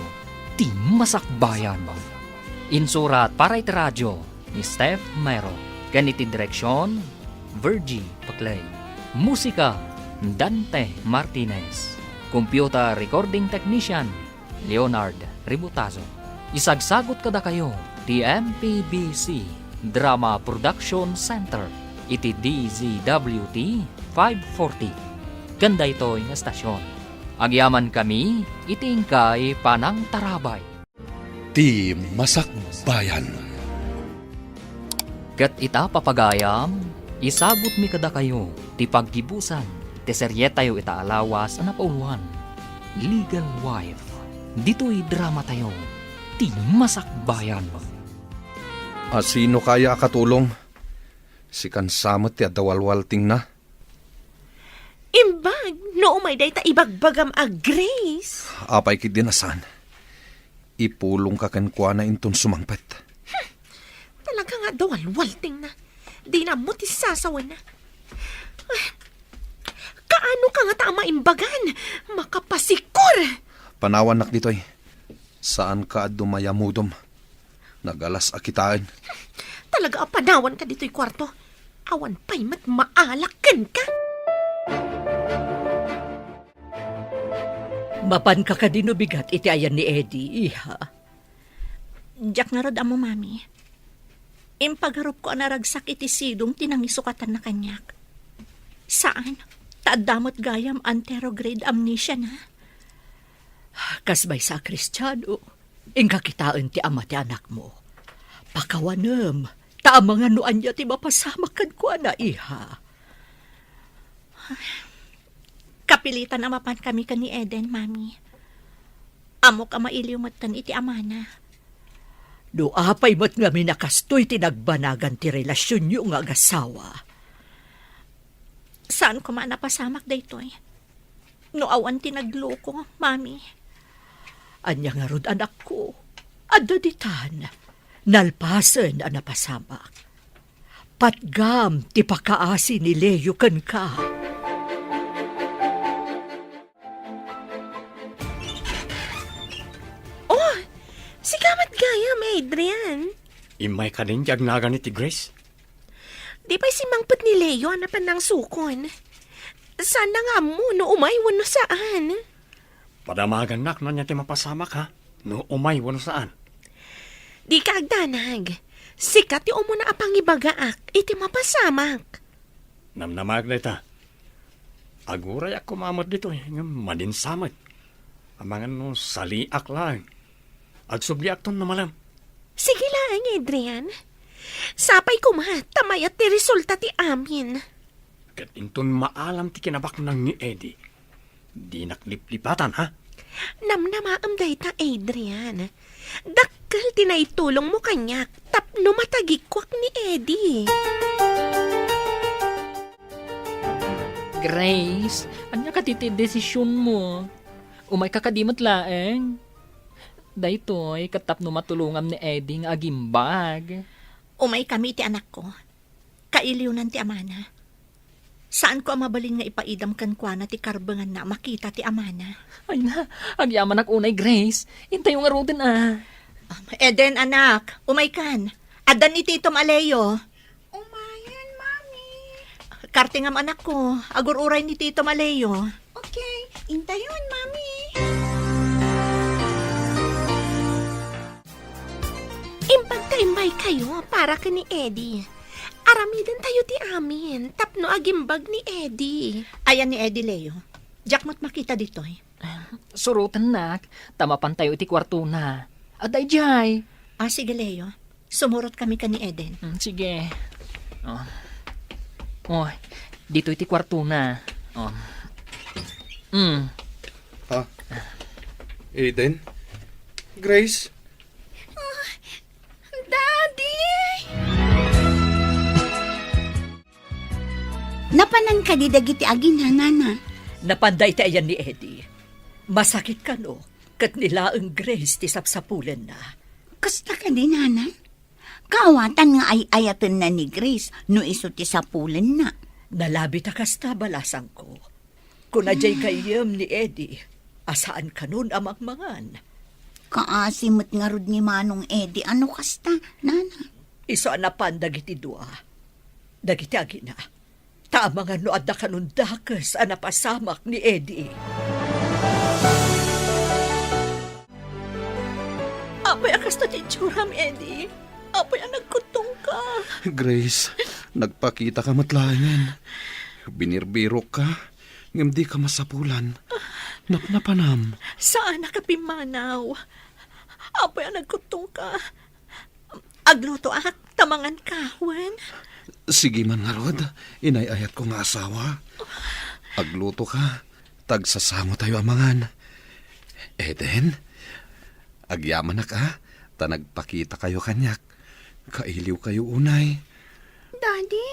ti masakbayan. Insurat para iti radyo ni Steph Mero, ganiti direksyon, Virgie Paclay. Musika, Dante Martinez. Computer recording technician, Leonard Ributazo. Isagsagot kada kayo, ti MPBC Drama Production Center, iti DZWT 540. Ganda ito nga stasyon. Agyaman kami, itingkay panang tarabay.
Ti Masakbayan.
Kat ita papagayam, isabot mi kada kayo, ti paggibusan, ti seryetayo ita alawas na pauluan. Legal wife, dito'y drama tayo, ti masakbayan.
Asino kaya akatulong? Si kansamot ti adawalwalting na.
Imbag no may dayta ibagbagam a Grace.
Apay kit dinasan. Ipulong ka kankwana inton sumangpet.
Talaga nga dawalwalting na. Di na mo ti sasawan na. Kaano ka nga ta maimbagan? Makapasikur!
Panawan nak ditoy. Saan ka dumayamudom? Nagalas akitaan.
Talaga apanawan ka dito'y kwarto. Awan pa'y mat maalakan ka.
Mapan ka kadino bigat iti ayan ni Eddie, iha.
Diyak nga rod amo, mami. Impagarup ko anaragsak iti sidong tinangisukatan na kanyak. Saan? Taadamot gayam anterograde amnesia na.
Kasbay sa Kristiyano, ingkakitaan ti ama ti anak mo. Pakawanem, taamangan no anya ti mapasamakan ko na, iha.
Kapilitan amapan kami ka ni Eden, mami. Amok ang mailiwmatan iti amana.
Do apay mo't nga minakastoy tinagbanagan ti relasyon nyo nga agasawa.
Saan ko napasamak daytoy? No awan tinagloko, mami.
Anya nga rod anak ko, adaditan, nalpasen ang napasamak. Patgam ti pakaasi ni Leo kan ka.
Sigamat gaya, Adrian.
Imay ka din jagnagan ni ti Grace.
Di ba'y si Mangput ni Leo anapan ng sukon? Sana nga mo no umaywan no saan.
Padamagan nak na niya ti mapasamak ha. No umay wano saan.
Di ka agdanag. Sikat ti umo na apang ibagaak, iti mapasamak.
Namnamag na ita. Aguray ako mamot dito nga madinsamot. Amangan no saliak lang. Agsubliak ton namalam.
Sige lang, Adrian. Sapay ko ma, tamayat ti resulta ti amin.
Kat inton maalam ti kinabak ng ni Eddie. Di nakliplipatan ha.
Namnamaam day ta, Adrian. Dakkel tinaitulong mo kanyak, tapno matagikwak ni Eddie.
Grace, anya ka titi desisyon mo? Umay ka kadimot laeng. Daytoy, katapno matulungam ni Eddie nga agimbag.
Umay kami ti anak ko. Kailiw ti amana. Saan ko amabalin nga ipaidam kan kwa na ti karbangan na makita ti amana?
Ay na, agyaman ak unay Grace. Intay yung arutin ah.
Eden, anak, umay kan. Adan ni Tito Maleo.
Umayan, Mami.
Kartingam anak ko. Agur-uray ni Tito Maleo.
Okay, intayon, Mami.
Impagkaimbay kayo para ka ni Eddie. Aramidan tayo ti amin, tapno agimbag ni Eddie.
Ayan ni Eddie Leo. Jack mo't makita dito eh.
Surutan nak, tamapan tayo iti kwarto na. Aday jay.
Sige Leo. Sumurot kami ka ni Eden.
Sige. Oh. Oh, dito iti kwarto na. Oh.
Ha? Eden? Grace?
Daddy!
Napanan ka di dagiti agin ha, nana.
Napanday ti ayan ni Eddie. Masakit ka no, kat nila ang Grace ti sapsapulen na.
Kasta ka di, nana. Kaawatan nga ay ayatan na ni Grace no iso ti sapulen na.
Nalabi ta kasta balasang ko. Kung ajay kayam ni Eddie, asaan ka nun amangmangan?
Kaasimot nga rod ni Manong Eddie, ano kasta, nana?
Iso anapan dagiti dua. Dagiti agina. Taamangan no adda kanun dakes anapasamak ni Eddie. Apay akas na titsuram, Eddie. Apay ang nagkutong ka.
Grace, nagpakita ka matlayan. Binirbiro ka. Ngam di ka masapulan. Napnapanam.
Saan nakapimanaw? Apay ang nagkutong ka. Agluto ak, tamangan kahwen.
Sige man nga rod. Inayayat ko nga asawa. Agluto ka. Tagsasango tayo amangan. Eden, agyaman na ka. Ta nagpakita kayo kanyak. Kailiw kayo unay.
Daddy,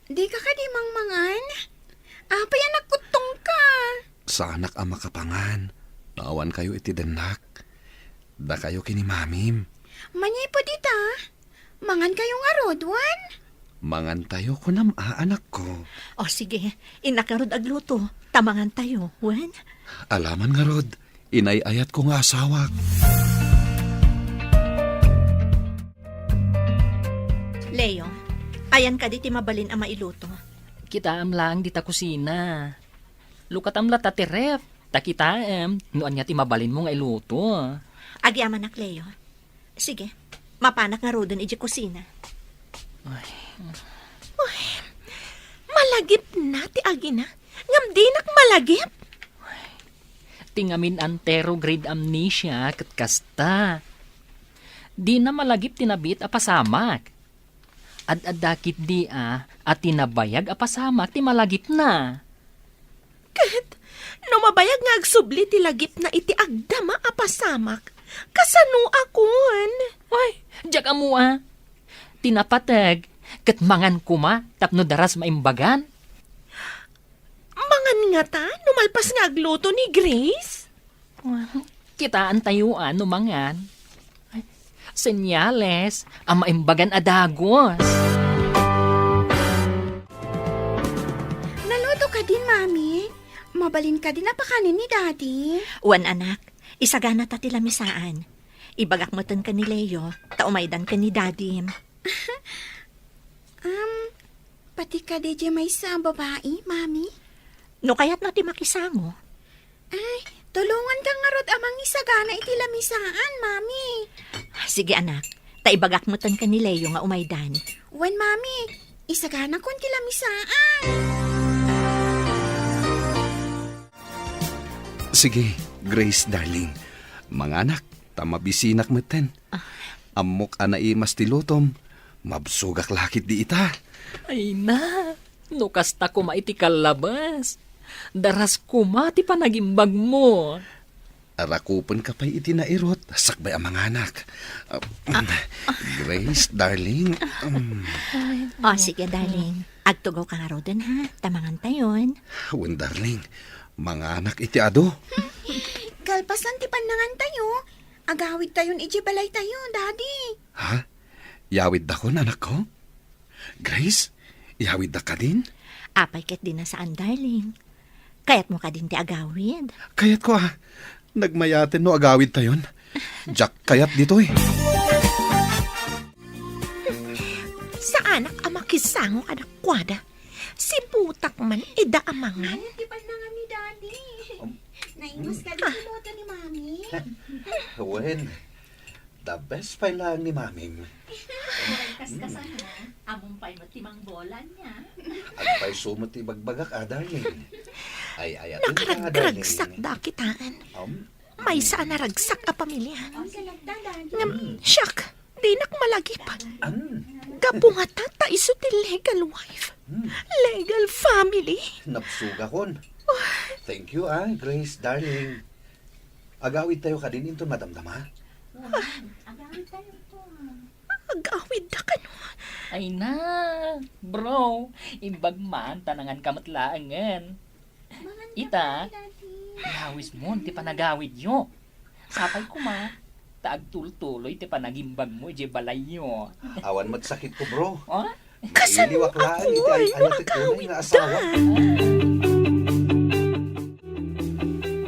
di ka kadimangmangan? Apay ang nagkutong ka.
Sa anak ang makapangan. Naawan kayo iti denak. Da kayo kini mamim.
Manyay po dita. Mangan kayo nga rodwan.
Mangan tayo ko nam anak ko.
O sige, inakarod agluto. Tamangan tayo, wen?
Alaman nga rod. Inayayat ko nga asawa.
Leo, ayan ka di ti mabalin ang mailuto.
Kita lang di ta kusina. Lukatam la tatirep. Takitaem, noan nga ti mabalin mo nga iluto.
Agyaman ak, Leo. Sige, mapanak nga rodon iji kusina.
Malagip na ti agina. Ngam di nak malagip.
Tingamin antero grade amnesia kat kasta. Di na malagip tinabit apasamak. Ad-adakit di at tinabayag apasamak ti malagip na.
Kat, no mabayag nga agsubli ti lagip na iti agdama apasamak. Kasano akon?
Ay, jak amu Tinapatag, kat mangan kuma, tapno daras maimbagan.
Mangan nga ta, numalpas nga agluto ni Grace.
Kitaan tayuan no mangan. Ay, senyales, ang maimbagan adagos.
Naluto ka din, Mami. Mabalin ka din napakanin ni Daddy.
Wan anak, isagana ta ti lamisaan. Ibagak mo tan ka ni Leo, taumaydan ka ni Daddy.
Pati ka DJ may sa babae, Mami?
No kayat na ti makisango.
Ay, tulungan ka nga rod amang isagana iti lamisaan, mami.
Sige anak, taibagak mo tan ka ni Leo nga umaydan.
Wen, mami, isagana ko iti lamisaan.
Sige, Grace, darling. Mga anak, tamabisinak meten. Amok anai mas tilutom. Mabsugak lakit di ita.
Ay na, no kasta ko maiti kalabas. Daras ko mati pa nagimbag mo.
Arakupon ka pa'y itinairot. Sakbay ang mga anak. Grace, darling.
O sige darling, agtugaw ka nga rodan ha, tamangan tayon.
Wen, darling. Mga anak iti ado.
Kalpasan ti panangan tayo. Agawid tayon iti balay tayo, daddy.
Ha? Yawid da ko, anak ko? Grace, yawid da ka din?
Apay ket din na saan darling. Kayat mo ka din ti agawid.
Kayat ko nagmayaten no agawid tayon. Jack kayat dito eh.
Sa anak amakisango anak kwada. Si butak man idaamangan.
Ti panangan ni daddy. Naimas ka dito loto ni mami.
Wen, the best pa lang ni maming.
Kaskasan mo, among pa'y matimang bola niya.
Agpay sumot ibagbagak, darling. Ay, atin ka, darling.
Nakaragragsak da kitaan. May saan naragsak a pamilya. Ngam, siyak, di nak malagip. Gapunga tata iso ti legal wife. Legal family.
Napsuga kon. Thank you, Grace, darling. Agawid tayo ka din into madamdama.
Agawid da ka no.
Ay na, bro, imbag man tanangan kamatlaangan. Ita, ihawis mo, ti panagawid yo. Sapay ko ma, taag tultuloy ti panagimbag mo, ije balay yo.
Awan magsakit ko, bro.
Oh?
Iliwak laan, iti ay ayatik ko nga asawa.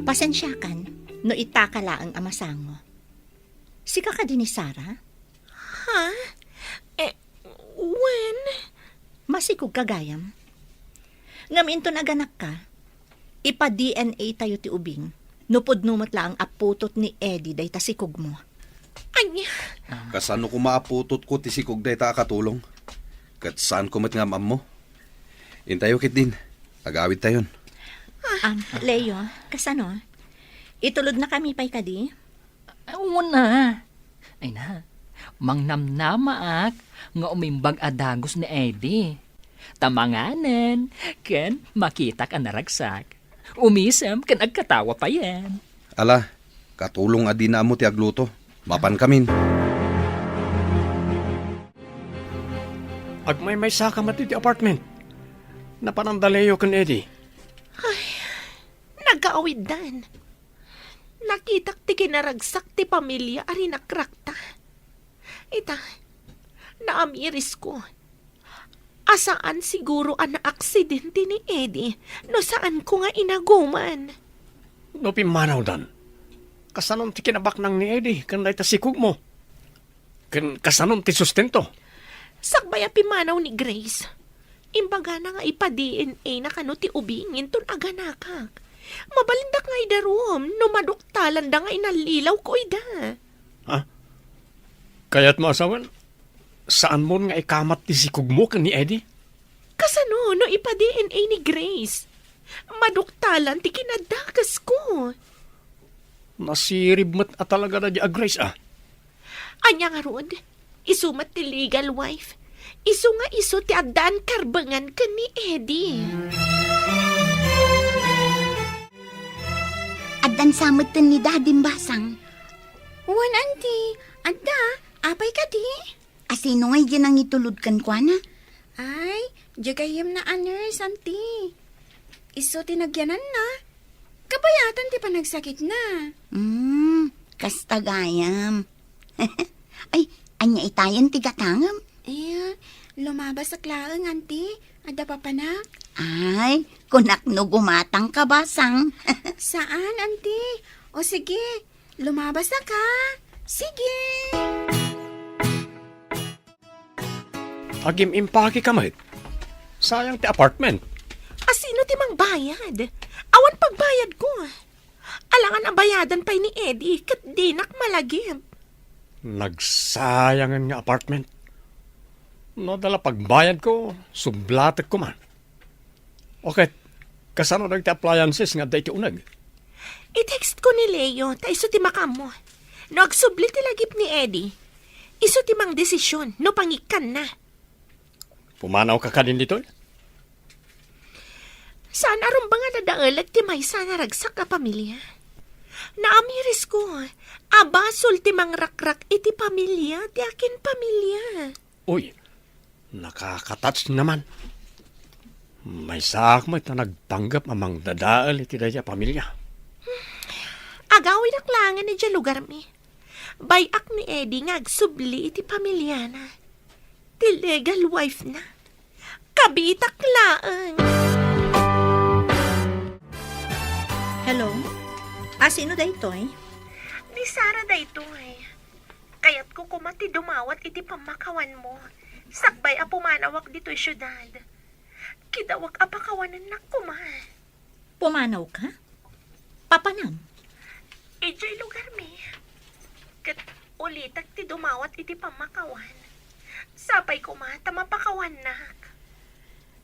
Pasensyakan, no itakala ang amasango. Sika ka din ni Sarah?
Ha? When?
Masikog kagayam. Ngam into naganak ka, ipa-DNA tayo ti ubing. Nupod numot lang ang aputot ni Eddie day tasikog mo.
Anya?
Kasano ko maaputot ko tisikog day ta katulong. Kat saan ko matngamam mo. Intayo kit din. Agawid tayon.
Leo, kasano? Itulod na kami pa'y kadi?
Una. Ay na, mangnamnamaak nga umimbag adagos ni Eddie. Tamanganan, ken makita ka naragsak. Umisam, ken agkatawa pa yan.
Ala, katulong adi na mo ti agluto. Mapan kamin.
Agmay sa ka mati ti apartment. Napanandalayo kan Eddie.
Nagaawid-dan. Nakitak ti kinaragsak ti pamilya ari nakrakta. Ita, naamiris ko. Asaan siguro ang aksidente ni Eddie no saan ko nga inaguman.
No pimanaw dan. Kasanon ti kinabak nang ni Eddie kan day tasikog mo. Kan kasanon ti sustento.
Sakbaya pimanaw ni Grace. Imbaga na nga ipa-DNA na kano ti ubingin ton aganakak. Mabalindak nga idarom, no maduktalan da nga inalilaw ko ida.
Ha? Kaya't mo asawan, saan mo nga ikamat ti sikog mo kan ni Eddie?
Kasano, no ipa-DNA ni Grace. Maduktalan ti kinadakas ko.
Nasirib mat at talaga na di Grace
Anya nga rod, isumat ti legal wife. Isu nga isu ti adan karbangan ka ni Eddie.
Adan samutan ni Dadim Basang.
Wan, auntie. Adda, apay ka di?
Asino ngay dyan ang itulod kan kwa na?
Ay, jagayam na nurse, auntie. Iso tinagyanan na. Kabayatan ti panagsakit na.
Kastagayam. Ay, anya itayan tigatangam.
Eh, lumabas sa klaang, auntie. Adda pa panak.
Ay, kunak no gumatang ka Basang.
Saan, auntie? O sige, lumabas na ka. Sige.
Agim impaki kamay. Sayang ti apartment.
Asino ti mang bayad. Awan pagbayad ko. Alangan ang bayadan pa ni Eddie kat dinak malagim.
Nagsayangan nga apartment. No, dala pagbayad ko, sublatek ko man. Okay, kasano nagti appliances nga dahi unag?
I-text ko ni Leo, ta iso ti makam mo. No, agsubli ti lagip ni Eddie. Iso ti mang desisyon, no pangikan na.
Pumanaw ka din dito?
Saan aron ba nga nadaalag ti may sana ragsak ka pamilya? Naamiris ko, abasol ti mang rakrak iti pamilya, ti akin pamilya.
Uy, nakakatats naman. May sak mo ito nagpanggap amang dadaal iti daya pamilya.
Agawin aklangan ni dyan lugar mi. Bayak ni Eddie nga agsubli iti pamilya na. Ti legal wife na. Kabitak laang.
Hello? Sino da ito eh?
Ni Sarah da ito eh. Kaya't ko kumati dumawat iti pamakawan mo. Sakbay a pumanawak dito syudad. Kidawag apakawanan na kuma.
Pumanaw ka? Papanam?
Ijay lugar mi. Kat ulitak ti dumawat iti pamakawan. Sapay kumata mapakawan nak.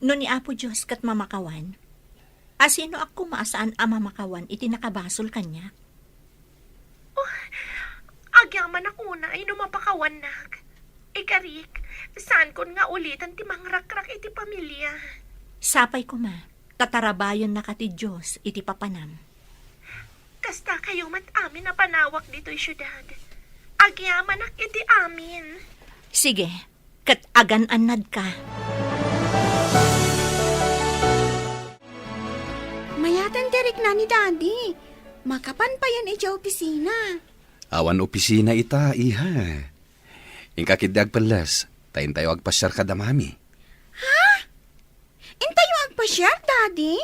No ni Apo Diyos kat mamakawan. Sino ako maasaan ang mamakawan iti nakabasol kanya?
Agyaman ako na ay numapakawan nak. Ikarik, saan kon nga ulitan ti mangrakrak iti pamilya.
Sapay ko ma, tatarabayon na ka ti Diyos iti papanam.
Kasta kayo mat amin na panawak dito'y syudad. Agyaman nak iti amin.
Sige, kat agan-anad ka.
Mayatan direk na ni Daddy. Makapan pa yan iti opisina.
Awan opisina ita, iha. Ingkakiddag palas, tayin tayo agpasyar kada mami.
Intayo agpasyar, Daddy?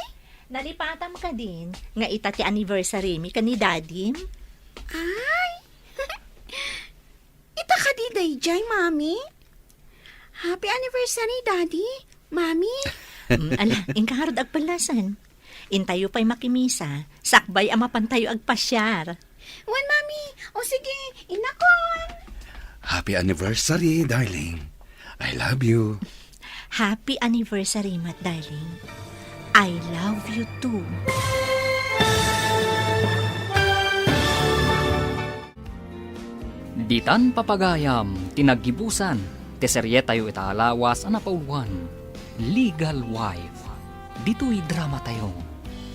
Nalipatam ka din, nga ita ti anniversary mi ka ni Daddy.
Ay! Ita ka di dayjay, Mami? Happy anniversary, Daddy. Mami?
Ala, ingkaharod agpalasan. Intayo pa'y makimisa, sakbay ama pantayo agpasyar.
Wan, Mami. O sige, inakon.
Happy anniversary, darling. I love you.
Happy anniversary, Mat darling. I love you too.
Ditan papagayam, tinaggibusan, teserye tayo itaalawas ang napauluan. Legal Wife. Dito'y drama tayo,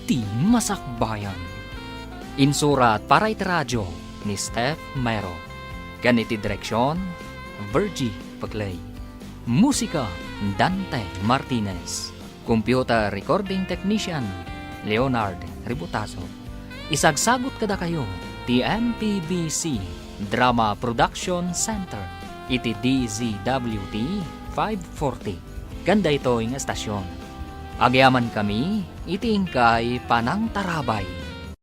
ti masakbayan. Insurat para iti radyo ni Steph Mero. Ganiti direksyon, Virgie Paglay. Musika, Dante Martinez. Computer Recording Technician, Leonard Ributaso. Isagsagot kada kayo, ti MPBC Drama Production Center, iti DZWT 540. Ganda ito yung estasyon. Agyaman kami, iti ingkay Panang Tarabay.